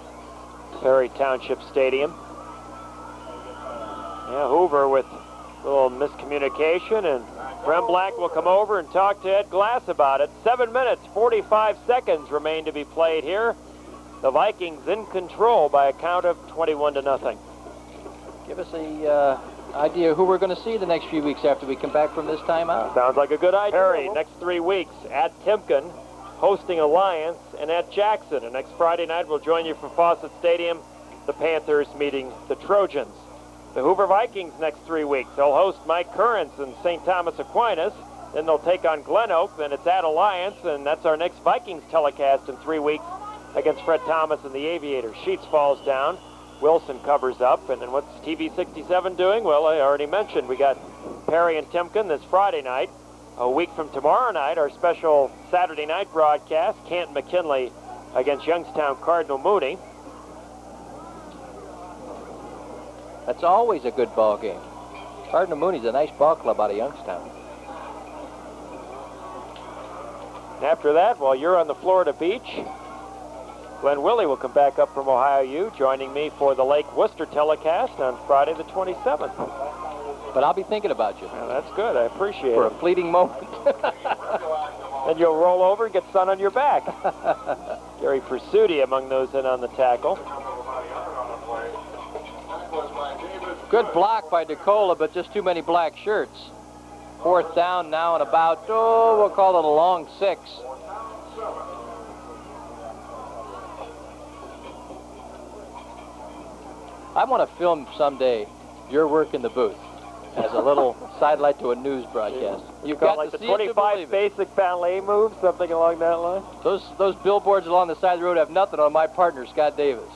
Perry Township Stadium. Yeah, Hoover with a little miscommunication, and Remblack will come over and talk to Ed Glass about it. 7 minutes, 45 seconds remain to be played here. The Vikings in control by a count of 21-0. Give us a idea who we're going to see the next few weeks after we come back from this timeout. Sounds like a good idea. Perry, next 3 weeks at Timken, hosting Alliance, and at Jackson. And next Friday night, we'll join you from Fawcett Stadium, the Panthers meeting the Trojans. The Hoover Vikings next 3 weeks. They'll host Mike Currens and St. Thomas Aquinas. Then they'll take on Glen Oak. Then it's at Alliance, and that's our next Vikings telecast in 3 weeks against Fred Thomas and the Aviators. Sheets falls down. Wilson covers up. And then what's TV 67 doing? Well, I already mentioned we got Perry and Timken this Friday night. A week from tomorrow night, our special Saturday night broadcast, Canton McKinley against Youngstown Cardinal Mooney. That's always a good ball game. Cardinal Mooney's a nice ball club out of Youngstown. And after that, while you're on the Florida beach, Glenn Willie will come back up from Ohio U, joining me for the Lake Worcester telecast on Friday the 27th. But I'll be thinking about you. Well, that's good. I appreciate it. For a fleeting moment. And you'll roll over and get sun on your back. Gary Pursuti among those in on the tackle. Good block by DeCola, but just too many black shirts. 4th down now and about, we'll call it a long 6. I want to film someday your work in the booth as a little sidelight to a news broadcast. You've got like the 25 basic ballet moves, something along that line? Those billboards along the side of the road have nothing on my partner, Scott Davis.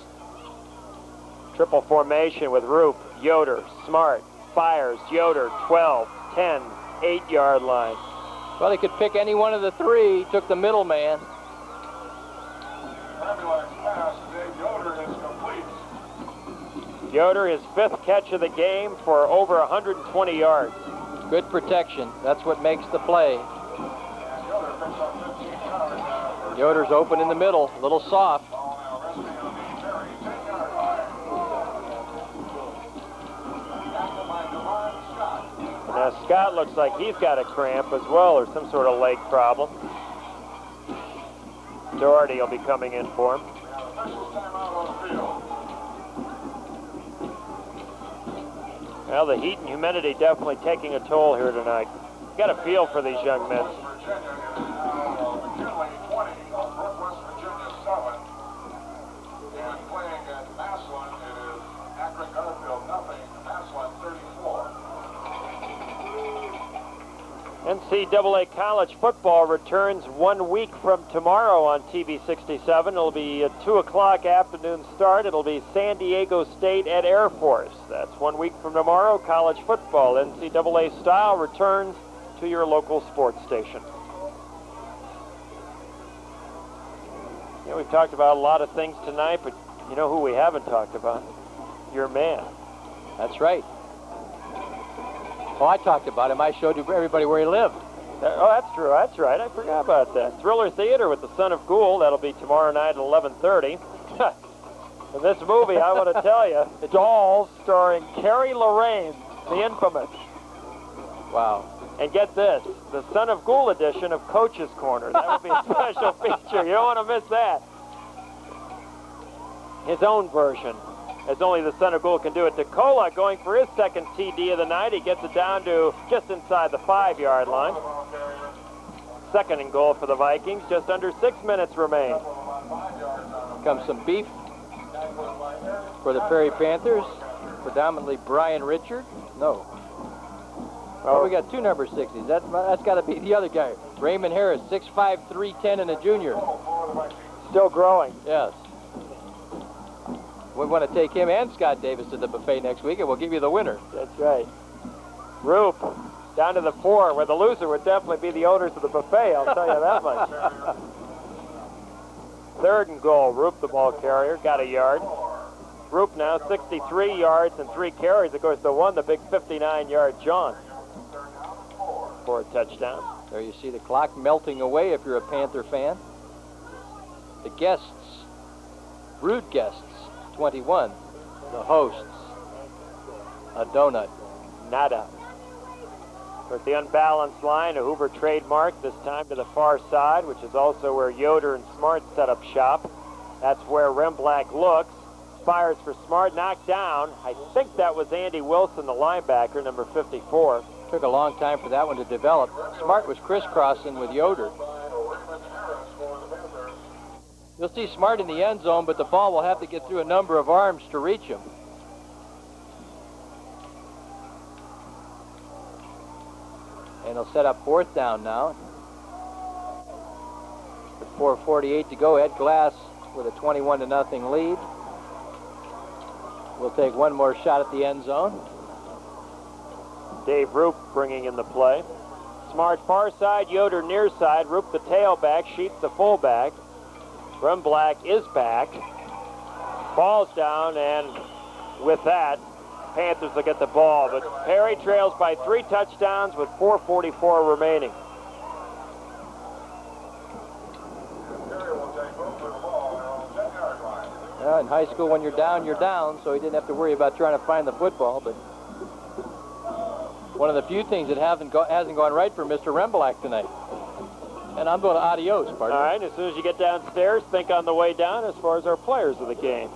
Triple formation with Roop, Yoder, Smart, fires, Yoder, 12, 10, 8-yard line. Well, he could pick any one of the 3. Took the middle man. Yoder, his 5th catch of the game for over 120 yards. Good protection. That's what makes the play. Yoder's open in the middle, a little soft. And Scott looks like he's got a cramp as well, or some sort of leg problem. Doherty will be coming in for him. Well, the heat and humidity definitely taking a toll here tonight. Got a feel for these young men. NCAA college football returns 1 week from tomorrow on TV 67. It'll be a 2 o'clock afternoon start. It'll be San Diego State at Air Force. That's 1 week from tomorrow. College football, NCAA style, returns to your local sports station. You know, we've talked about a lot of things tonight, but you know who we haven't talked about? Your man. That's right. Oh, I talked about him. I showed you everybody where he lived. Oh, that's true. That's right. I forgot about that. Thriller Theater with the Son of Ghoul. That'll be tomorrow night at 11:30. In this movie, I want to tell you, Dolls, starring Carrie Lorraine, the infamous. Wow. And get this, the Son of Ghoul edition of Coach's Corner. That would be a special feature. You don't want to miss that. His own version, as only the Son of Ghoul can do it. DeCola going for his second TD of the night. He gets it down to just inside the 5-yard line. Second and goal for the Vikings. Just under 6 minutes remain. Comes some beef for the Prairie Panthers. Predominantly Brian Richard. No. Oh, we got two number 60s. That's got to be the other guy. Raymond Harris, 6'5", 310, and a junior. Still growing. Yes. We want to take him and Scott Davis to the buffet next week, and we'll give you the winner. That's right. Roop down to the 4, where the loser would definitely be the owners of the buffet, I'll tell you that much. Third and goal. Roop, the ball carrier, got a yard. Roop now 63 yards and 3 carries. Of course, the one, the big 59-yard John for a touchdown. There you see the clock melting away if you're a Panther fan. The guests, rude guests, 21. The hosts, a donut. Nada. With the unbalanced line, a Hoover trademark, this time to the far side, which is also where Yoder and Smart set up shop. That's where Remblack looks. Fires for Smart, knocked down. I think that was Andy Wilson, the linebacker, number 54. Took a long time for that one to develop. Smart was crisscrossing with Yoder. You'll see Smart in the end zone, but the ball will have to get through a number of arms to reach him. And they'll set up 4th down now. With 4:48 to go, Ed Glass with a 21-0 lead. We'll take one more shot at the end zone. Dave Roop bringing in the play. Smart far side, Yoder near side. Roop the tailback, Sheets the fullback. Remblack is back. Ball's down, and with that, Panthers will get the ball. But Perry trails by 3 touchdowns with 4:44 remaining. In high school, when you're down, so he didn't have to worry about trying to find the football. But one of the few things that hasn't gone right for Mr. Remblack tonight. And I'm going to adios, partner. All right, as soon as you get downstairs, think on the way down as far as our players of the game.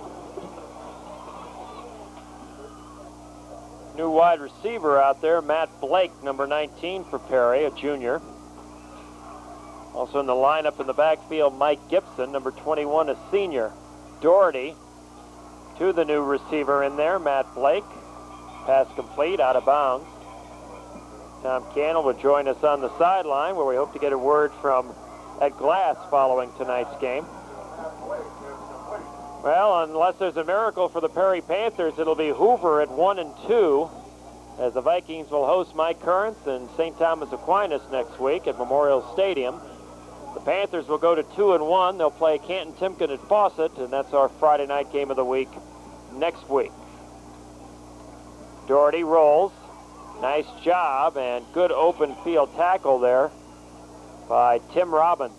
New wide receiver out there, Matt Blake, number 19 for Perry, a junior. Also in the lineup in the backfield, Mike Gibson, number 21, a senior. Doherty to the new receiver in there, Matt Blake. Pass complete, out of bounds. Tom Canton will join us on the sideline, where we hope to get a word from Ed Glass following tonight's game. Well, unless there's a miracle for the Perry Panthers, it'll be Hoover at 1-2, as the Vikings will host Mike Currents and St. Thomas Aquinas next week at Memorial Stadium. The Panthers will go to 2-1. They'll play Canton, Timken, and Fawcett, and that's our Friday night game of the week next week. Doherty rolls. Nice job, and good open field tackle there by Tim Robbins.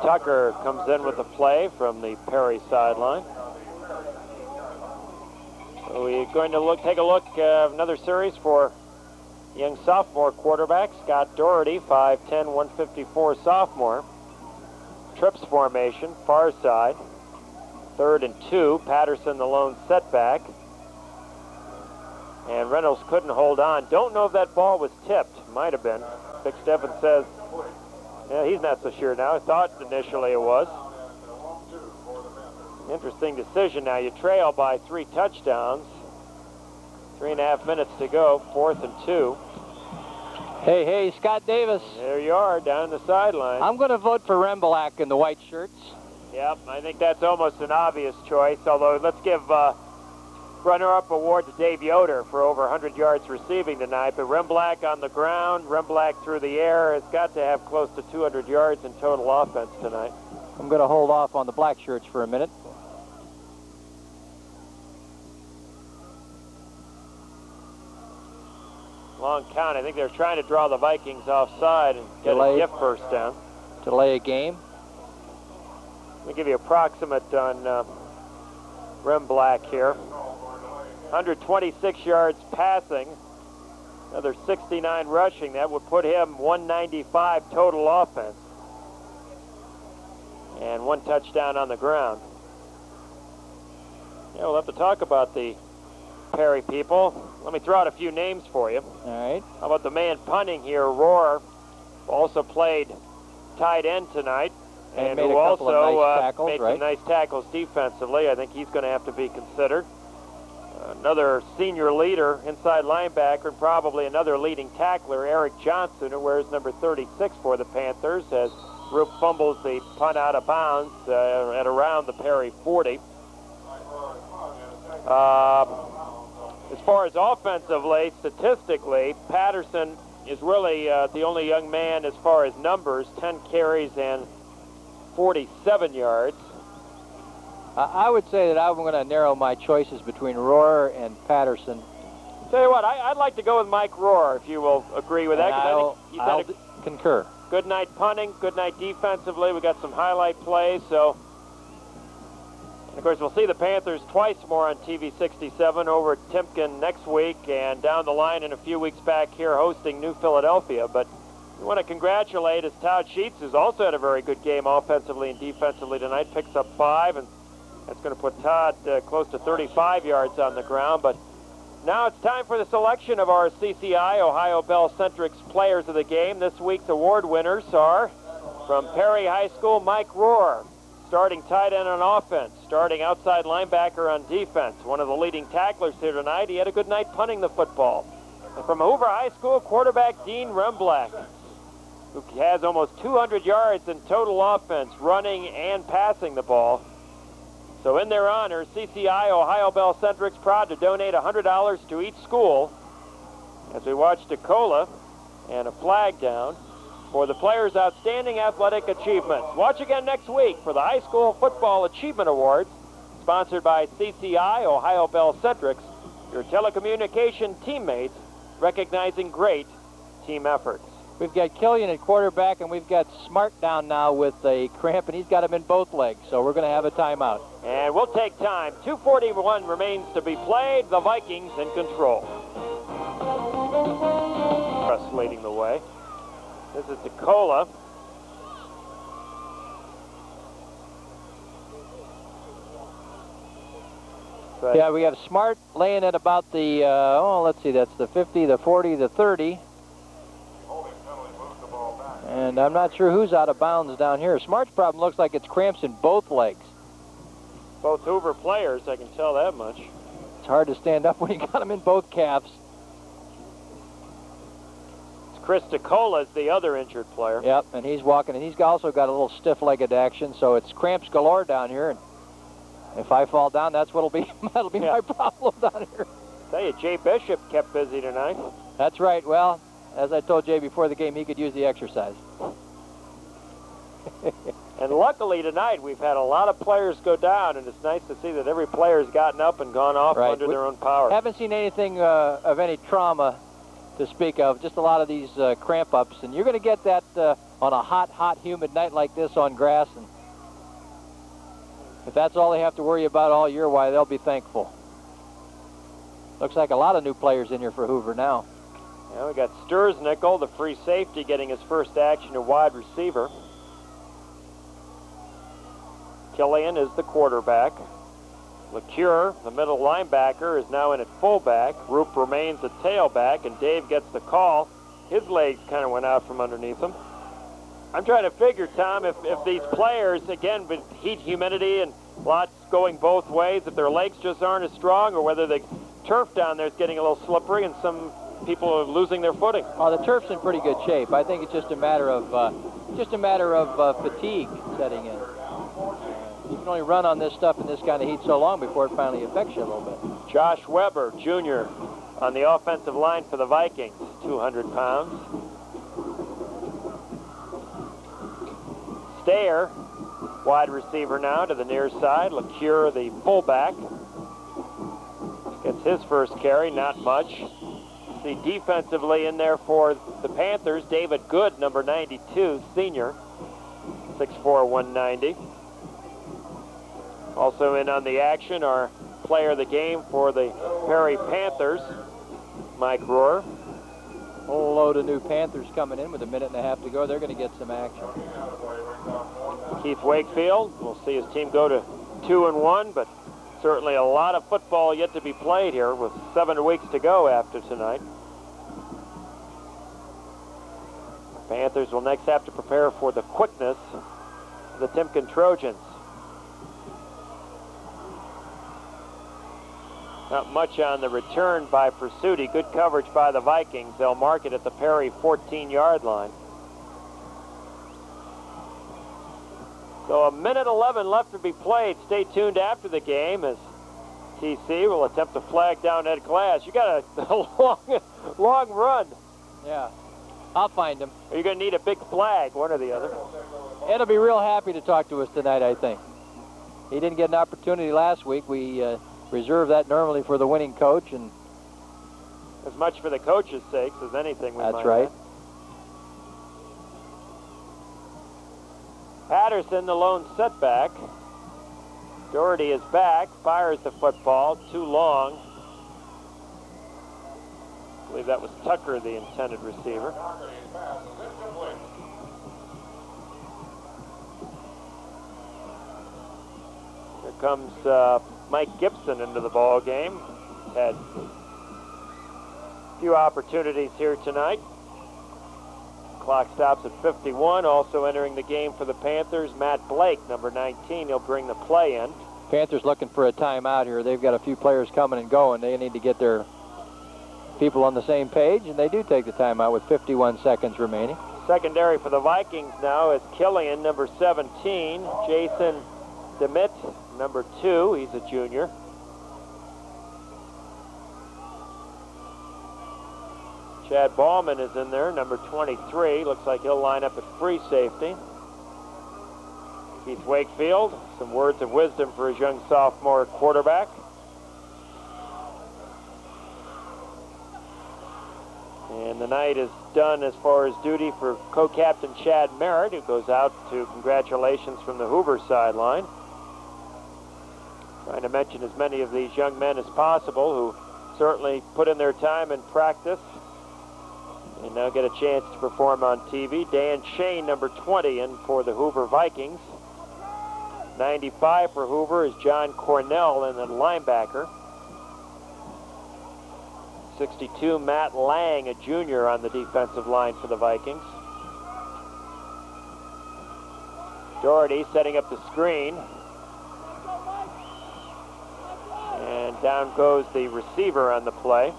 Tucker comes in with the play from the Perry sideline. So we're going to take a look at another series for young sophomore quarterback, Scott Doherty, 5'10", 154 sophomore. Trips formation, far side. 3rd and 2, Patterson the lone setback. And Reynolds couldn't hold on. Don't know if that ball was tipped. Might have been. Vic Steffen says, yeah, he's not so sure now. I thought initially it was. Interesting decision now. You trail by 3 touchdowns. 3.5 minutes to go, 4th and 2. Hey, Scott Davis. There you are, down the sideline. I'm going to vote for Rembelak in the white shirts. Yep, I think that's almost an obvious choice, although let's give runner-up award to Dave Yoder for over 100 yards receiving tonight. But Rembelak on the ground, Rembelak through the air, has got to have close to 200 yards in total offense tonight. I'm going to hold off on the black shirts for a minute. Long count. I think they're trying to draw the Vikings offside and get a gift first down. Delay a game. Let me give you approximate on Rembelak here. 126 yards passing, another 69 rushing. That would put him 195 total offense. And 1 touchdown on the ground. Yeah, we'll have to talk about the Perry people. Let me throw out a few names for you. All right. How about the man punting here, Rohr, also played tight end tonight. And made who a couple also of nice tackles, made right? some nice tackles defensively. I think he's going to have to be considered. Another senior leader, inside linebacker, and probably another leading tackler, Eric Johnson, who wears number 36 for the Panthers, as Roop fumbles the punt out of bounds at around the Perry 40. As far as offensively, statistically, Patterson is really the only young man as far as numbers, 10 carries and 47 yards. I would say that I'm going to narrow my choices between Rohr and Patterson. Tell you what, I'd like to go with Mike Rohr, if you will agree with that. I'll concur. Good night punting, good night defensively. We got some highlight plays, so. And of course, we'll see the Panthers twice more on TV 67 over at Timpkin next week, and down the line in a few weeks back here hosting New Philadelphia. But we want to congratulate as Todd Sheets, who's also had a very good game offensively and defensively tonight, picks up 5, and that's going to put Todd close to 35 yards on the ground. But now it's time for the selection of our CCI Ohio Bell Centric's players of the game. This week's award winners are from Perry High School, Mike Rohr, starting tight end on offense, starting outside linebacker on defense, one of the leading tacklers here tonight. He had a good night punting the football. And from Hoover High School, quarterback Dean Rembelak, who has almost 200 yards in total offense, running and passing the ball. So in their honor, CCI Ohio Bell Centric's proud to donate $100 to each school as we watch DeCola and a flag down for the players' outstanding athletic achievements. Watch again next week for the High School Football Achievement Awards, sponsored by CCI Ohio Bell Centrics, your telecommunication teammates recognizing great team efforts. We've got Killian at quarterback, and we've got Smart down now with a cramp, and he's got him in both legs, so we're going to have a timeout. And we'll take time. 2:41 remains to be played. The Vikings in control. Press leading the way. This is DeCola. Yeah, we have Smart laying at about the, let's see, that's the 50, the 40, the 30. And I'm not sure who's out of bounds down here. Smart's problem looks like it's cramps in both legs. Both Hoover players, I can tell that much. It's hard to stand up when you got them in both calves. It's Chris DeCola is the other injured player. Yep, and he's walking, and he's also got a little stiff-legged action, so it's cramps galore down here. And if I fall down, that's what'll be that'll be my problem down here. Tell you, Jay Bishop kept busy tonight. That's right. Well, as I told Jay before the game, he could use the exercise. And luckily tonight, we've had a lot of players go down, and it's nice to see that every player's gotten up and gone off under their own power. Haven't seen anything of any trauma to speak of. Just a lot of these cramp ups, and you're going to get that on a hot, humid night like this on grass. And if that's all they have to worry about all year, why, they'll be thankful. Looks like a lot of new players in here for Hoover now. Yeah, we got Sturznickel, the free safety, getting his first action at wide receiver. Killian is the quarterback. LeCure, the middle linebacker, is now in at fullback. Roop remains at tailback, and Dave gets the call. His legs kind of went out from underneath him. I'm trying to figure, Tom, if these players, again, with heat, humidity, and lots going both ways, if their legs just aren't as strong, or whether the turf down there is getting a little slippery and some people are losing their footing. Oh, the turf's in pretty good shape. I think it's just a matter of fatigue setting in. You can only run on this stuff in this kind of heat so long before it finally affects you a little bit. Josh Weber, Jr., on the offensive line for the Vikings, 200 pounds. Stayer, wide receiver now to the near side. LeCure, the fullback, gets his first carry, not much. See defensively in there for the Panthers, David Good, number 92, senior, 6'4", 190. Also in on the action, our player of the game for the Perry Panthers, Mike Rohr. A whole load of new Panthers coming in with a minute and a half to go. They're going to get some action. Keith Wakefield, we'll see his team go to 2-1, but certainly a lot of football yet to be played here with 7 weeks to go after tonight. Panthers will next have to prepare for the quickness of the Timken Trojans. Not much on the return by Pursuti. Good coverage by the Vikings. They'll mark it at the Perry 14-yard line. So 1:11 left to be played. Stay tuned after the game as TC will attempt to flag down Ed Glass. You got a long run. Yeah, I'll find him. Are you going to need a big flag, one or the other? Ed'll be real happy to talk to us tonight, I think. He didn't get an opportunity last week. We reserve that normally for the winning coach, and as much for the coach's sakes as anything. That's right. Patterson, the lone setback. Doherty is back, fires the football, too long. I believe that was Tucker, the intended receiver. Here comes Mike Gibson into the ball game. Had a few opportunities here tonight. Clock stops at 51. Also entering the game for the Panthers, Matt Blake, number 19. He'll bring the play in. Panthers looking for a timeout here. They've got a few players coming and going. They need to get their people on the same page, and they do take the timeout with 51 seconds remaining. Secondary for the Vikings now is Killian, number 17. Jason DeMitt, number 2. He's a junior. Chad Ballman is in there, number 23. Looks like he'll line up at free safety. Keith Wakefield, some words of wisdom for his young sophomore quarterback. And the night is done as far as duty for co-captain Chad Merritt, who goes out to congratulations from the Hoover sideline. Trying to mention as many of these young men as possible who certainly put in their time in practice and now get a chance to perform on TV. Dan Shane, number 20, in for the Hoover Vikings. 95 for Hoover is John Cornell, and then linebacker. 62, Matt Lang, a junior, on the defensive line for the Vikings. Doherty setting up the screen. And down goes the receiver on the play.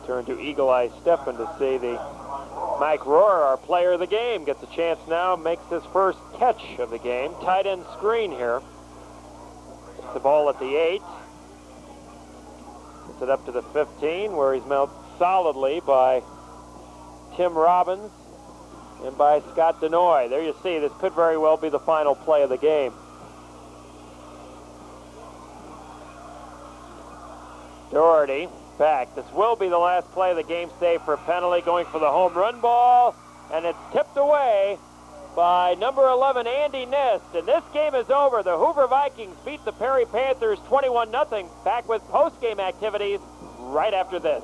Turn to Eagle Eye Steffen to see the Mike Rohr, our player of the game, gets a chance now, makes his first catch of the game. Tight end screen here. Gets the ball at the 8. Gets it up to the 15, where he's met solidly by Tim Robbins and by Scott Denoy. There you see, this could very well be the final play of the game. Doherty back. This will be the last play of the game, save for a penalty, going for the home run ball, and it's tipped away by number 11, Andy Nist. And this game is over. The Hoover Vikings beat the Perry Panthers 21-0. Back with post-game activities right after this.